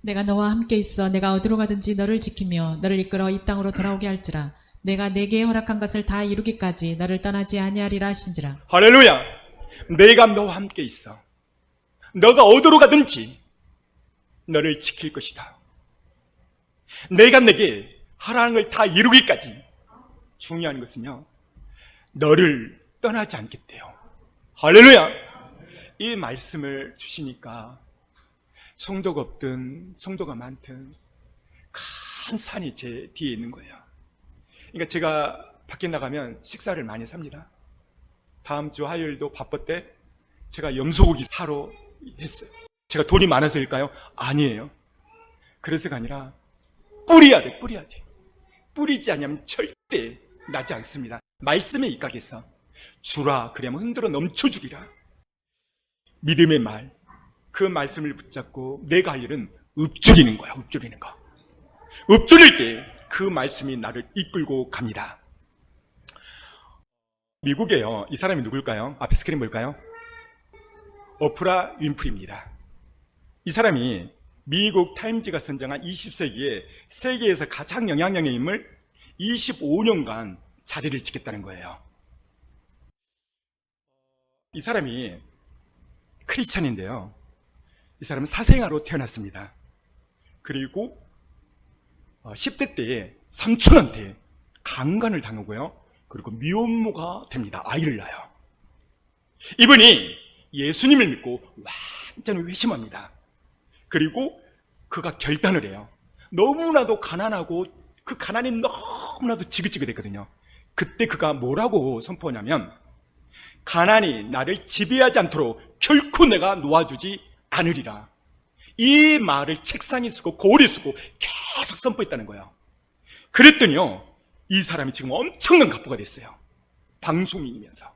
내가 너와 함께 있어 내가 어디로 가든지 너를 지키며 너를 이끌어 이 땅으로 돌아오게 할지라. 내가 내게 허락한 것을 다 이루기까지 너를 떠나지 아니하리라 하신지라.
할렐루야! 내가 너와 함께 있어. 너가 어디로 가든지 너를 지킬 것이다. 내가 내게 하라는 걸 다 이루기까지. 중요한 것은요, 너를 떠나지 않겠대요. 할렐루야! 이 말씀을 주시니까 성도가 없든 성도가 많든 큰 산이 제 뒤에 있는 거예요. 그러니까 제가 밖에 나가면 식사를 많이 삽니다. 다음 주 화요일도 바빴대 제가 염소고기 사러 했어요. 제가 돈이 많아서일까요? 아니에요. 그래서가 아니라 뿌려야 돼. 뿌리지 않으면 절대 나지 않습니다. 말씀에 입각해서 주라 그러면 흔들어 넘쳐주리라. 믿음의 말, 그 말씀을 붙잡고 내가 할 일은 읊조리는 거야. 읊조릴 때 그 말씀이 나를 이끌고 갑니다. 미국에요, 이 사람이 누굴까요? 앞에 스크린 볼까요? 오프라 윈프리입니다. 이 사람이 미국 타임지가 선정한 20세기에 세계에서 가장 영향력의 인물 25년간 자리를 지켰다는 거예요. 이 사람이 크리스찬인데요, 이 사람은 사생아로 태어났습니다. 그리고 10대 때에 삼촌한테 강간을 당하고요, 그리고 미혼모가 됩니다. 아이를 낳아요. 이분이 예수님을 믿고 완전히 회심합니다. 그리고 그가 결단을 해요. 너무나도 가난하고 그 가난이 너무나도 지긋지긋했거든요. 그때 그가 뭐라고 선포하냐면, 가난이 나를 지배하지 않도록 결코 내가 놓아주지 않으리라. 이 말을 책상에 쓰고 거울에 쓰고 계속 선포했다는 거예요. 그랬더니요, 이 사람이 지금 엄청난 갑부가 됐어요. 방송인이면서.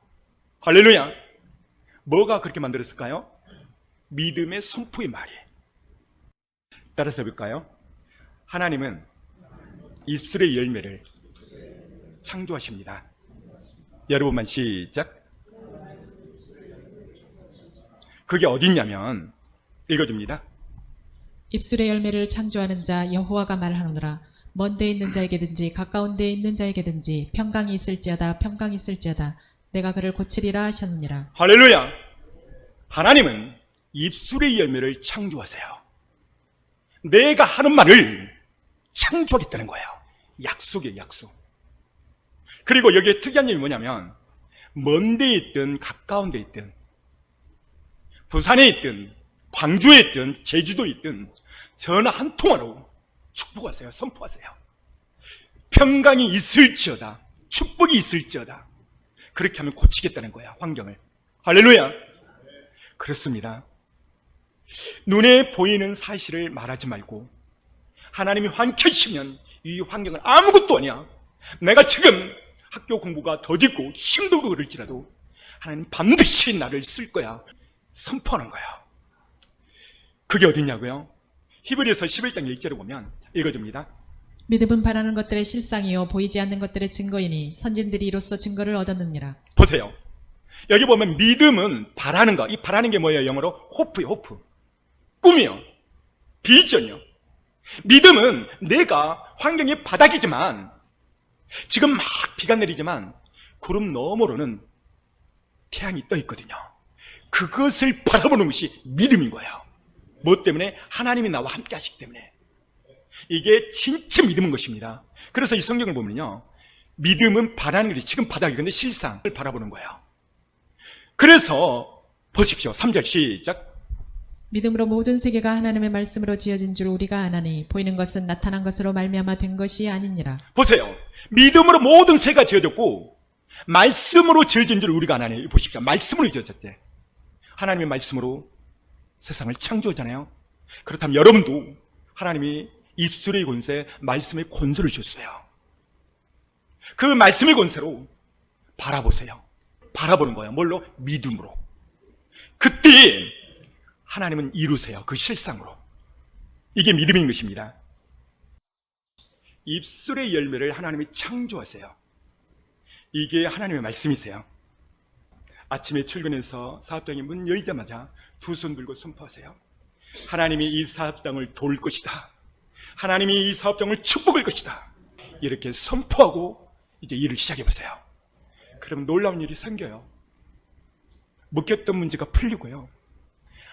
할렐루야! 뭐가 그렇게 만들었을까요? 믿음의 선포의 말이. 따라서 해볼까요? 하나님은 입술의 열매를 창조하십니다. 여러분만 시작. 그게 어딨냐면, 읽어줍니다.
입술의 열매를 창조하는 자 여호와가 말하노라. 먼 데 있는 자에게든지 가까운 데 있는 자에게든지 평강이 있을지어다 평강이 있을지어다 내가 그를 고치리라 하셨느니라.
할렐루야. 하나님은 입술의 열매를 창조하세요. 내가 하는 말을 창조하겠다는 거예요. 약속이에요, 약속. 그리고 여기에 특이한 점이 뭐냐면 먼 데 있든 가까운 데 있든 부산에 있든 광주에 있든 제주도에 있든 전화 한 통화로 축복하세요. 선포하세요. 평강이 있을지어다. 축복이 있을지어다. 그렇게 하면 고치겠다는 거야, 환경을. 할렐루야. 그렇습니다. 눈에 보이는 사실을 말하지 말고 하나님이 환켜주시면 이 환경은 아무것도 아니야. 내가 지금 학교 공부가 더디고 힘들고 그럴지라도 하나님 반드시 나를 쓸 거야. 선포하는 거야. 그게 어디냐고요? 히브리서 11장 1절을 보면 읽어줍니다.
믿음은 바라는 것들의 실상이요 보이지 않는 것들의 증거이니 선진들이 이로써 증거를 얻었느니라.
보세요. 여기 보면 믿음은 바라는 거. 이 바라는 게 뭐예요? 영어로 호프요, 호프. 꿈이요. 비전이요. 믿음은 내가 환경이 바닥이지만 지금 막 비가 내리지만 구름 너머로는 태양이 떠 있거든요. 그것을 바라보는 것이 믿음인 거예요. 뭐 때문에? 하나님이 나와 함께 하시기 때문에. 이게 진짜 믿음인 것입니다. 그래서 이 성경을 보면요, 믿음은 바라는 것이 지금 바닥이건데 실상을 바라보는 거예요. 그래서 보십시오. 3절 시작.
믿음으로 모든 세계가 하나님의 말씀으로 지어진 줄 우리가 아나니 보이는 것은 나타난 것으로 말미암아 된 것이 아니니라.
보세요. 믿음으로 모든 세가 지어졌고 말씀으로 지어진 줄 우리가 아나니. 보십시오. 말씀으로 지어졌대. 하나님의 말씀으로 세상을 창조하잖아요. 그렇다면 여러분도 하나님이 입술의 권세, 말씀의 권세를 주셨어요. 그 말씀의 권세로 바라보세요. 바라보는 거예요. 뭘로? 믿음으로. 그때 하나님은 이루세요. 그 실상으로. 이게 믿음인 것입니다. 입술의 열매를 하나님이 창조하세요. 이게 하나님의 말씀이세요. 아침에 출근해서 사업장이 문 열자마자 두 손 들고 선포하세요. 하나님이 이 사업장을 도울 것이다. 하나님이 이 사업장을 축복할 것이다. 이렇게 선포하고 이제 일을 시작해보세요. 그러면 놀라운 일이 생겨요. 묶였던 문제가 풀리고요.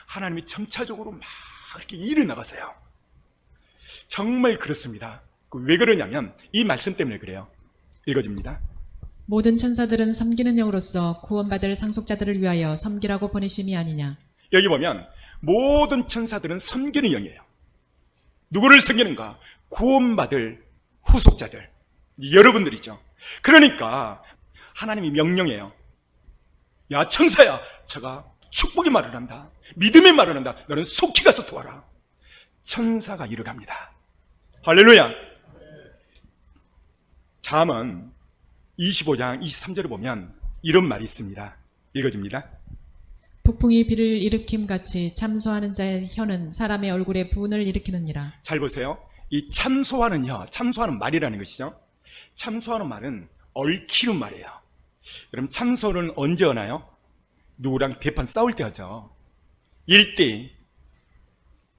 하나님이 점차적으로 막 이렇게 일을 나가세요. 정말 그렇습니다. 왜 그러냐면 이 말씀 때문에 그래요. 읽어줍니다.
모든 천사들은 섬기는 영으로서 구원받을 상속자들을 위하여 섬기라고 보내심이 아니냐.
여기 보면 모든 천사들은 섬기는 영이에요. 누구를 섬기는가? 구원받을 후속자들, 여러분들이죠. 그러니까 하나님이 명령해요. 야, 천사야, 제가 축복의 말을 한다. 믿음의 말을 한다. 너는 속히 가서 도와라. 천사가 일을 합니다. 할렐루야. 잠언 25장 23절을 보면 이런 말이 있습니다. 읽어줍니다.
북풍이 비를 일으킴같이 참소하는 자의 혀는 사람의 얼굴에 분을 일으키느니라.
잘 보세요. 이 참소하는 혀, 참소하는 말이라는 것이죠. 참소하는 말은 얽히는 말이에요. 그럼 참소는 언제 하나요? 누구랑 대판 싸울 때 하죠. 일대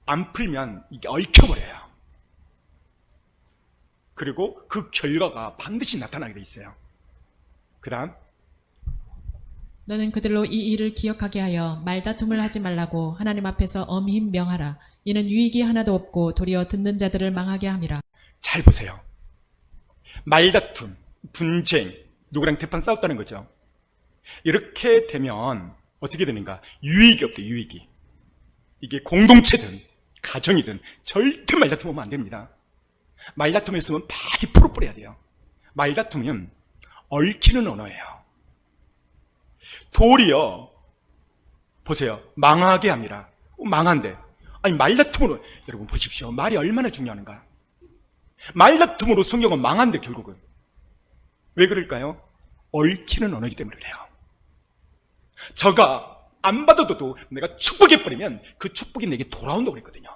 안 풀면 이게 얽혀버려요. 그리고 그 결과가 반드시 나타나게 돼 있어요. 그 다음,
너는 그들로 이 일을 기억하게 하여 말다툼을 하지 말라고 하나님 앞에서 엄히 명하라. 이는 유익이 하나도 없고 도리어 듣는 자들을 망하게 함이라.
잘 보세요. 말다툼, 분쟁, 누구랑 대판 싸웠다는 거죠. 이렇게 되면 어떻게 되는가? 유익이 없대, 유익이. 이게 공동체든 가정이든 절대 말다툼 하면 안 됩니다. 말다툼 했으면 빨리 풀어버려야 돼요. 말다툼은 얽히는 언어예요. 도리어 보세요. 망하게 합니다. 망한데. 아니, 말다툼으로, 여러분 보십시오. 말이 얼마나 중요한가. 말다툼으로 성경은 망한데 결국은. 왜 그럴까요? 얽히는 언어이기 때문에 그래요. 저가 안 받아도 내가 축복해버리면 그 축복이 내게 돌아온다고 그랬거든요.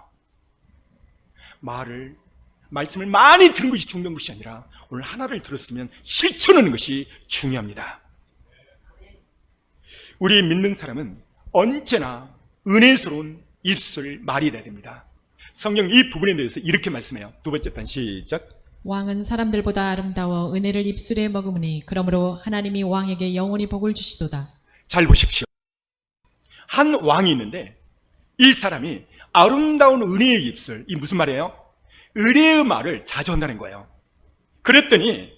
말씀을 많이 들은 것이 중요한 것이 아니라 오늘 하나를 들었으면 실천하는 것이 중요합니다. 우리 믿는 사람은 언제나 은혜스러운 입술, 말이 돼야 됩니다. 성경 이 부분에 대해서 이렇게 말씀해요. 두 번째 편 시작.
왕은 사람들보다 아름다워 은혜를 입술에 머금으니 그러므로 하나님이 왕에게 영원히 복을 주시도다.
잘 보십시오. 한 왕이 있는데 이 사람이 아름다운 은혜의 입술, 이 무슨 말이에요? 은혜의 말을 자주 한다는 거예요. 그랬더니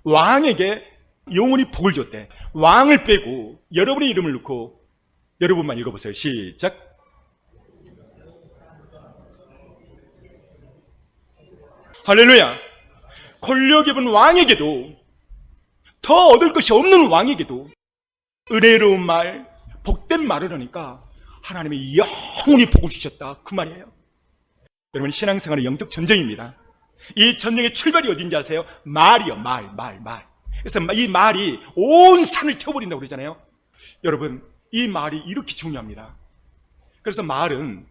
왕에게 영원히 복을 줬대. 왕을 빼고 여러분의 이름을 넣고 여러분만 읽어보세요. 시작. 할렐루야. 권력 입은 왕에게도, 더 얻을 것이 없는 왕에게도 은혜로운 말, 복된 말을 하니까 하나님이 영원히 복을 주셨다, 그 말이에요. 여러분, 신앙생활은 영적 전쟁입니다. 이 전쟁의 출발이 어딘지 아세요? 말이요. 말. 그래서 이 말이 온 산을 태워버린다고 그러잖아요. 여러분, 이 말이 이렇게 중요합니다. 그래서 말은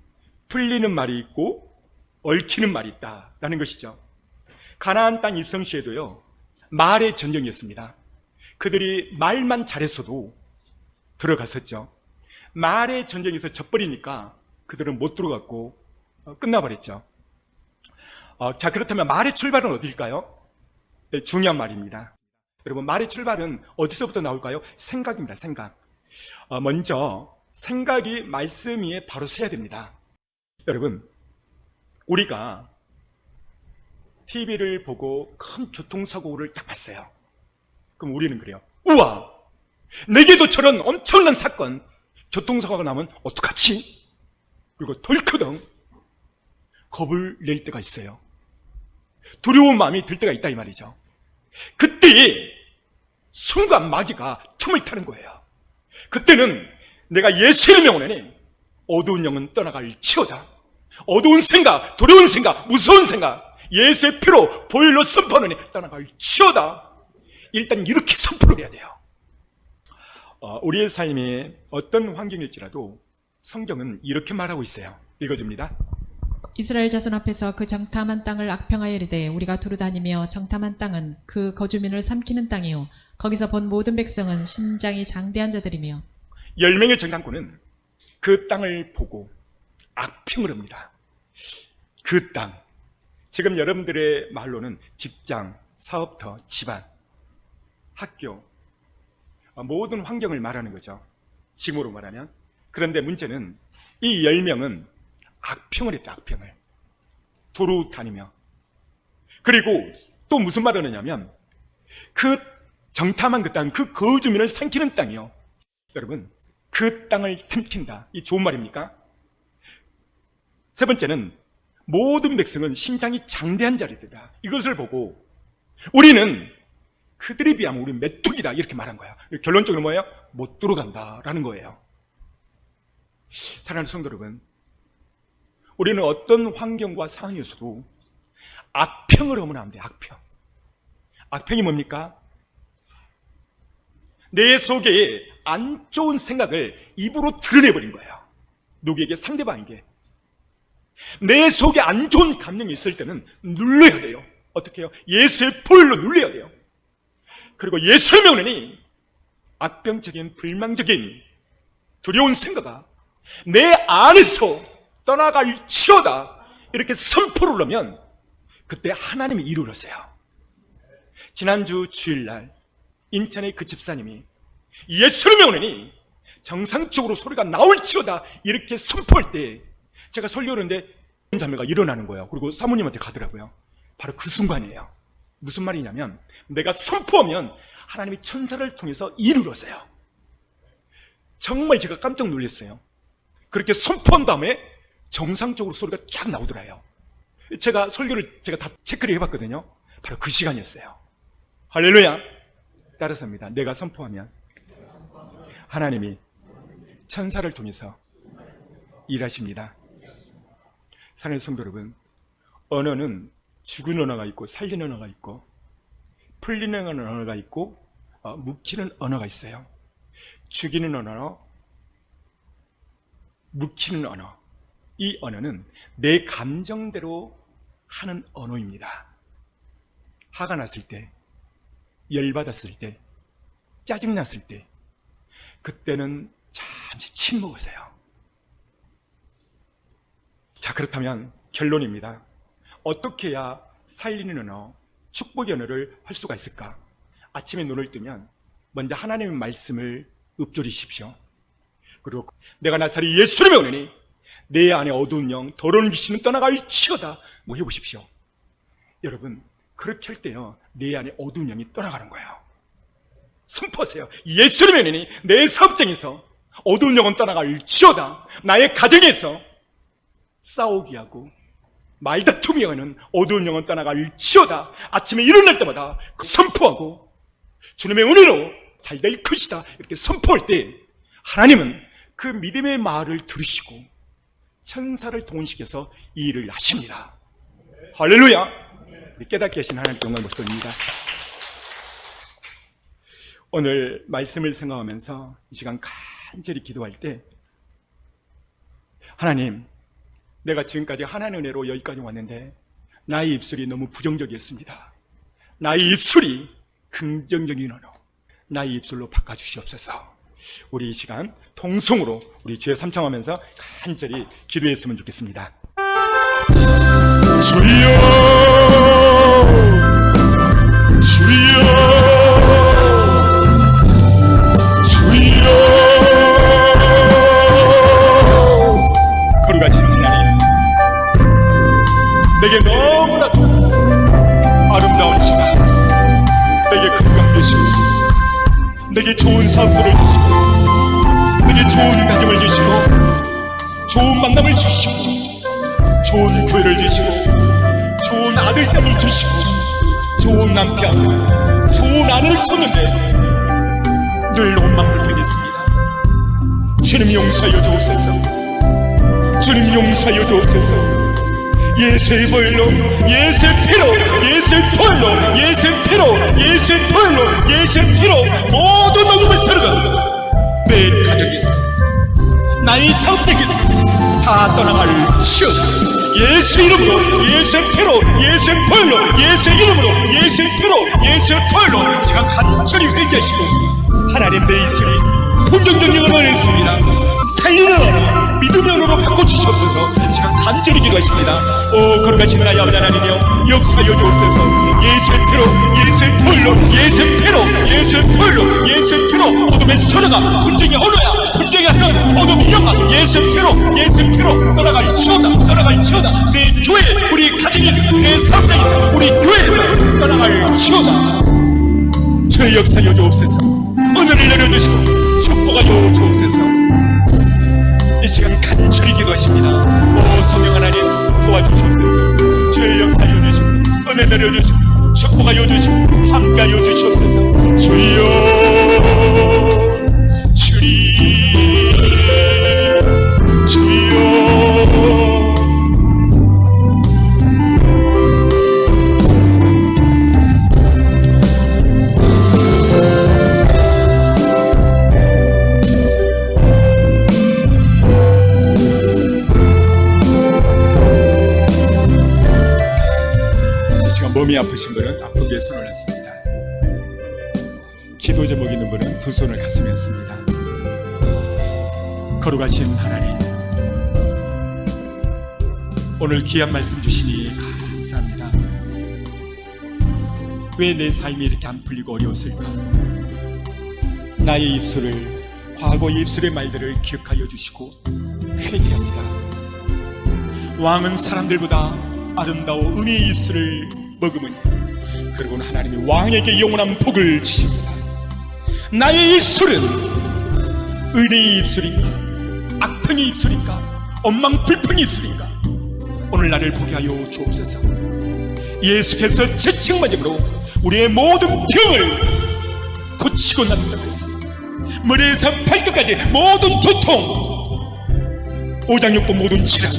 풀리는 말이 있고 얽히는 말이 있다라는 것이죠. 가나안 땅 입성 시에도요, 말의 전쟁이었습니다. 그들이 말만 잘했어도 들어갔었죠. 말의 전쟁에서 져버리니까 그들은 못 들어갔고 끝나버렸죠. 자, 그렇다면 말의 출발은 어딜까요? 네, 중요한 말입니다. 여러분, 말의 출발은 어디서부터 나올까요? 생각입니다. 생각. 먼저 생각이 말씀 위에 바로 서야 됩니다. 여러분, 우리가 TV를 보고 큰 교통사고를 딱 봤어요. 그럼 우리는 그래요. 우와! 내게도 저런 엄청난 사건, 교통사고가 나면 어떡하지? 그리고 덜커덩 겁을 낼 때가 있어요. 두려운 마음이 들 때가 있다, 이 말이죠. 그때 순간 마귀가 틈을 타는 거예요. 그때는 내가 예수의 명령에 어두운 영은 떠나갈지어다. 어두운 생각, 두려운 생각, 무서운 생각, 예수의 피로 보혈로 선포하느니 떠나갈지어다. 일단 이렇게 선포를 해야 돼요. 우리의 삶이 어떤 환경일지라도 성경은 이렇게 말하고 있어요. 읽어줍니다.
이스라엘 자손 앞에서 그 정탐한 땅을 악평하여 이르되 우리가 두루다니며 정탐한 땅은 그 거주민을 삼키는 땅이요 거기서 본 모든 백성은 신장이 장대한 자들이며
10명의 정탐꾼은 그 땅을 보고 악평을 합니다. 그 땅, 지금 여러분들의 말로는 직장, 사업터, 집안, 학교, 모든 환경을 말하는 거죠. 지금으로 말하면. 그런데 문제는 이 10명은 악평을 했다, 악평을. 두루 다니며. 그리고 또 무슨 말을 하냐면 그 정탐한 그 땅, 그 거주민을 삼키는 땅이요. 여러분, 그 땅을 삼킨다. 이 좋은 말입니까? 세 번째는 모든 백성은 심장이 장대한 자리들이다. 이것을 보고 우리는 그들에 비하면 우리 메뚜기다, 이렇게 말한 거야. 결론적으로 뭐예요? 못 들어간다라는 거예요. 사랑하는 성도 여러분, 우리는 어떤 환경과 상황에서도 악평을 하면 안 돼. 악평. 악평이 뭡니까? 내 속에 안 좋은 생각을 입으로 드러내버린 거예요. 누구에게? 상대방에게. 내 속에 안 좋은 감정이 있을 때는 눌러야 돼요. 어떻게 해요? 예수의 보혈로 눌러야 돼요. 그리고 예수의 명령이 악병적인 불망적인 두려운 생각아 내 안에서 떠나갈지어다 이렇게 선포를 하면 그때 하나님이 이루어져요. 지난주 주일날 인천의 그 집사님이 예수의 명령이 정상적으로 소리가 나올지어다 이렇게 선포할 때 제가 설교하는데 자매가 일어나는 거예요. 그리고 사모님한테 가더라고요. 바로 그 순간이에요. 무슨 말이냐면 내가 선포하면 하나님이 천사를 통해서 이루어져요. 정말 제가 깜짝 놀랐어요. 그렇게 선포한 다음에 정상적으로 소리가 쫙 나오더라요. 제가 설교를 다 체크를 해봤거든요. 바로 그 시간이었어요. 할렐루야. 따라서입니다. 내가 선포하면 하나님이 천사를 통해서 일하십니다. 사랑하는 성도 여러분, 언어는 죽은 언어가 있고 살리는 언어가 있고 풀리는 언어가 있고 묵히는 언어가 있어요. 죽이는 언어, 묵히는 언어. 이 언어는 내 감정대로 하는 언어입니다. 화가 났을 때, 열받았을 때, 짜증났을 때 그때는 잠시 침묵하세요. 자, 그렇다면 결론입니다. 어떻게 해야 살리는 언어, 축복의 언어를 할 수가 있을까? 아침에 눈을 뜨면 먼저 하나님의 말씀을 읊조리십시오. 그리고 내가 나사리 예수를 오느니 내 안에 어두운 영, 더러운 귀신은 떠나갈지어다. 뭐 해보십시오. 여러분, 그렇게 할 때요, 내 안에 어두운 영이 떠나가는 거예요. 선포하세요. 예수를 오느니 내 사업장에서 어두운 영은 떠나갈지어다. 나의 가정에서 싸우기 하고 말다툼이 하는 어두운 영은 떠나갈지어다. 아침에 일어날 때마다 선포하고 주님의 은혜로 잘 될 것이다 이렇게 선포할 때 하나님은 그 믿음의 말을 들으시고 천사를 동원시켜서 이 일을 하십니다. 할렐루야. 깨닫게 계신 하나님 정말 멋있습니다. 오늘 말씀을 생각하면서 이 시간 간절히 기도할 때 하나님, 내가 지금까지 하나님의 은혜로 여기까지 왔는데 나의 입술이 너무 부정적이었습니다. 나의 입술이 긍정적인 언어, 나의 입술로 바꿔주시옵소서. 우리 이 시간 통성으로 우리 주의 삼창하면서 간절히 기도했으면 좋겠습니다. 주여, 주여, 주여. 거룩하신 하나님, 내게 너무나도 아름다운 시간, 내게 건강 되시고, 내게 좋은 사업들을 주시고, 내게 좋은 가정을 주시고, 좋은 만남을 주시고, 좋은 교회를 주시고, 좋은 아들, 딸을 주시고, 좋은 남편, 좋은 아내를 줬는데 늘 원망불평했습니다. 주님 용서하여 주옵소서. 주님 용서하여 주옵소서. 예수의 보혈로, 예수의 피로, 예수의 보혈로, 예수의 피로, 예수의 보혈로, 예수의 피로 모든 어둠을 썰어가 내 가정에서, 나의 사업장에서 다 떠나갈 시어다. 예수 이름으로, 예수의 피로, 예수의 보혈로, 예수의 이름으로, 예수의 피로, 예수의 보혈로 제가 간절히 회개하시고 하나님, 내 입술이 긍정적인 언어를 했습니다. 살리는 언어, 믿음의 언어로 바꿔주시옵소서. 제가 간절히 기도하십니다. 오 거룩하신 나의 아버지 하나님이여, 역사여 주옵소서. 예수의 피로, 예수의 보혈로, 예수의 피로, 예수의 보혈로, 예수의 피로 어둠의 소리가 분쟁의 언어야, 분쟁의 언어, 어둠의 영광, 예수의 피로, 예수의 피로 떠나갈지어다, 떠나갈지어다. 내 교회, 우리 가정에서, 내 사업장에서, 우리 교회에서 떠나갈지어다. 주의 역사여 주옵소서. 은혜를 내려주시고 축복하여 주옵소서. 이 시간 간절히 기도하십니다. 오 성령 하나님 도와주시옵소서. 주의 역사여 주시고 은혜 내려주시고 축복하여 주시고 함께하여 주시옵소서. 주여, 주님, 주여. 몸이 아프신 분은 아프게 손을 냈습니다. 기도 제목 있는 분은 두 손을 가슴에 얹습니다. 거룩하신 하나님, 오늘 귀한 말씀 주시니 감사합니다. 왜 내 삶이 이렇게 안 풀리고 어려웠을까? 나의 입술을, 과거의 입술의 말들을 기억하여 주시고 회개합니다. 왕은 사람들보다 아름다워 은혜의 입술을 머금으니 그리고는 하나님이 왕에게 영원한 복을 주십니다. 나의 입술은 은혜의 입술인가, 악평의 입술인가, 엉망불평의 입술인가? 오늘 나를 보게 하여 주옵소서. 예수께서 채찍맞음으로 우리의 모든 병을 고치고 난다고 했습니다. 머리에서 발끝까지 모든 두통, 오장육부 모든 질환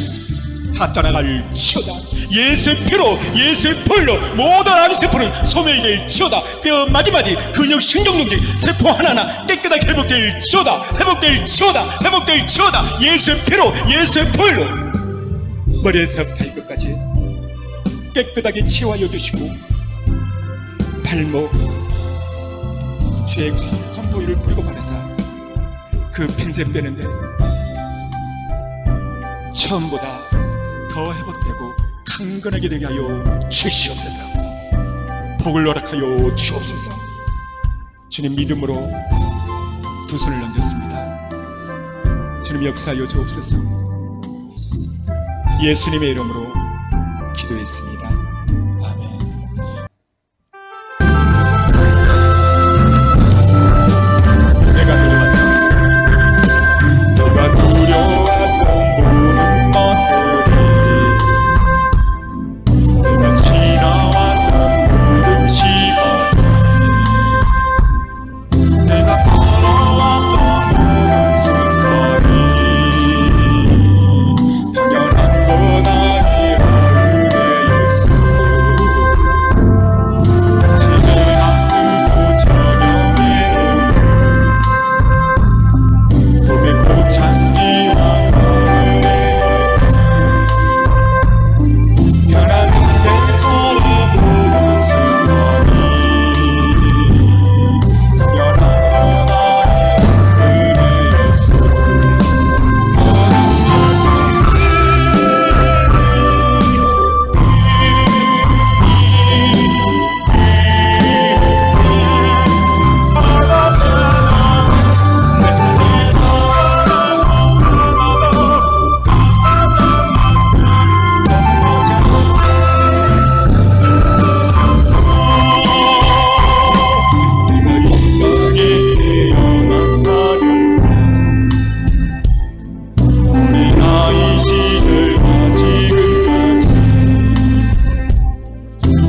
다 떠나갈지어다. 예수의 피로, 예수의 보혈로 모든 암세포는 소멸될지어다. 뼈 마디마디, 근육, 신경동지, 세포 하나하나 깨끗하게 회복될지어다. 회복될지어다. 회복될지어다. 예수의 피로, 예수의 보혈로 머리에서 발끝까지 깨끗하게 치유하여 주시고 발목, 주의 거룩한 보혈을 뿌리고 말해서 그 핀셋 빼는데 처음보다 더 회복되고 강건하게 되게 하여 주시옵소서. 복을 허락하여 주옵소서. 주님, 믿음으로 두 손을 얹었습니다. 주님, 역사하여 주옵소서. 예수님의 이름으로 기도했습니다. 아멘. 내가 두려웠던 모든 것들이, 내가 지나왔던 모든 시간, 내가 걸어왔던 모든 순간이 당연한 건 아니라 은혜였어. 지난 그곳 저녁에는 봄의 꽃향기와 가을에 변한 그대처럼 모든 순간이 당연한 건 아니라 은혜였어.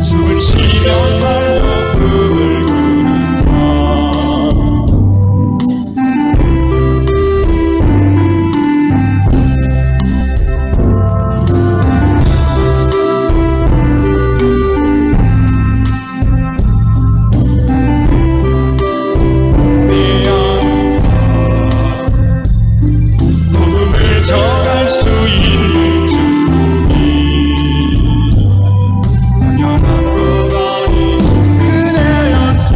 숨을 쉬며 살며 꿈을 꾸는 삶, 내 안에서 복음을 전할 수 있는 축복이 당연한 것 아닌 은혜였어.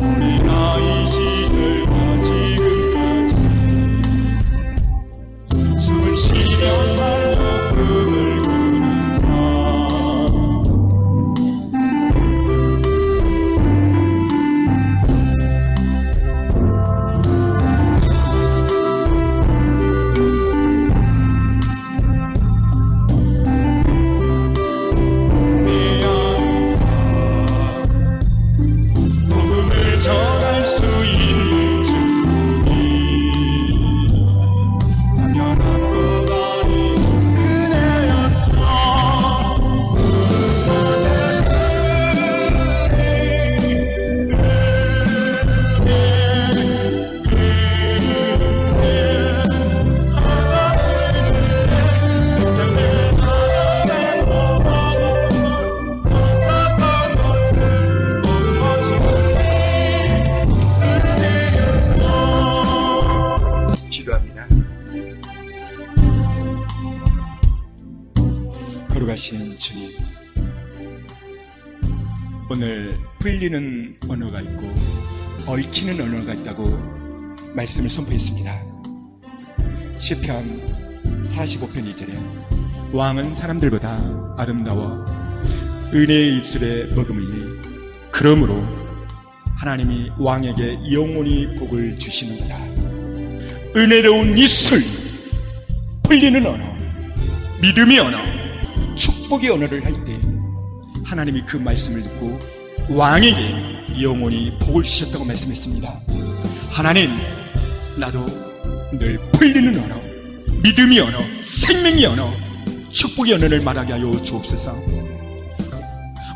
우리 나이 시절과 지금까지 숨을 쉬며 살며 꿈을 꾸는 삶, 내 안에서 복음을 전할 수 있는 축복이 당연한 것 아닌 은혜였어. 기도합니다. 걸어가신 주님, 오늘 풀리는 언어가 있고 얽히는 언어가 있다고 말씀을 선포했습니다. 시편 45편 2절에 왕은 사람들보다 아름다워 은혜의 입술에 머금으니 그러므로 하나님이 왕에게 영원히 복을 주시는도다. 은혜로운 입술, 풀리는 언어, 믿음의 언어, 축복의 언어를 할 때 하나님이 그 말씀을 듣고 왕에게 영원히 복을 주셨다고 말씀했습니다. 하나님, 나도 늘 풀리는 언어, 믿음의 언어, 생명의 언어, 축복의 언어를 말하게 하여 주옵소서.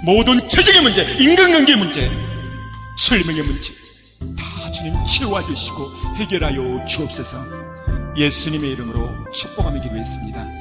모든 재정의 문제, 인간관계의 문제, 설명의 문제 다 주님 치유해 주시고 해결하여 주옵소서. 예수님의 이름으로 축복하며 기도했습니다.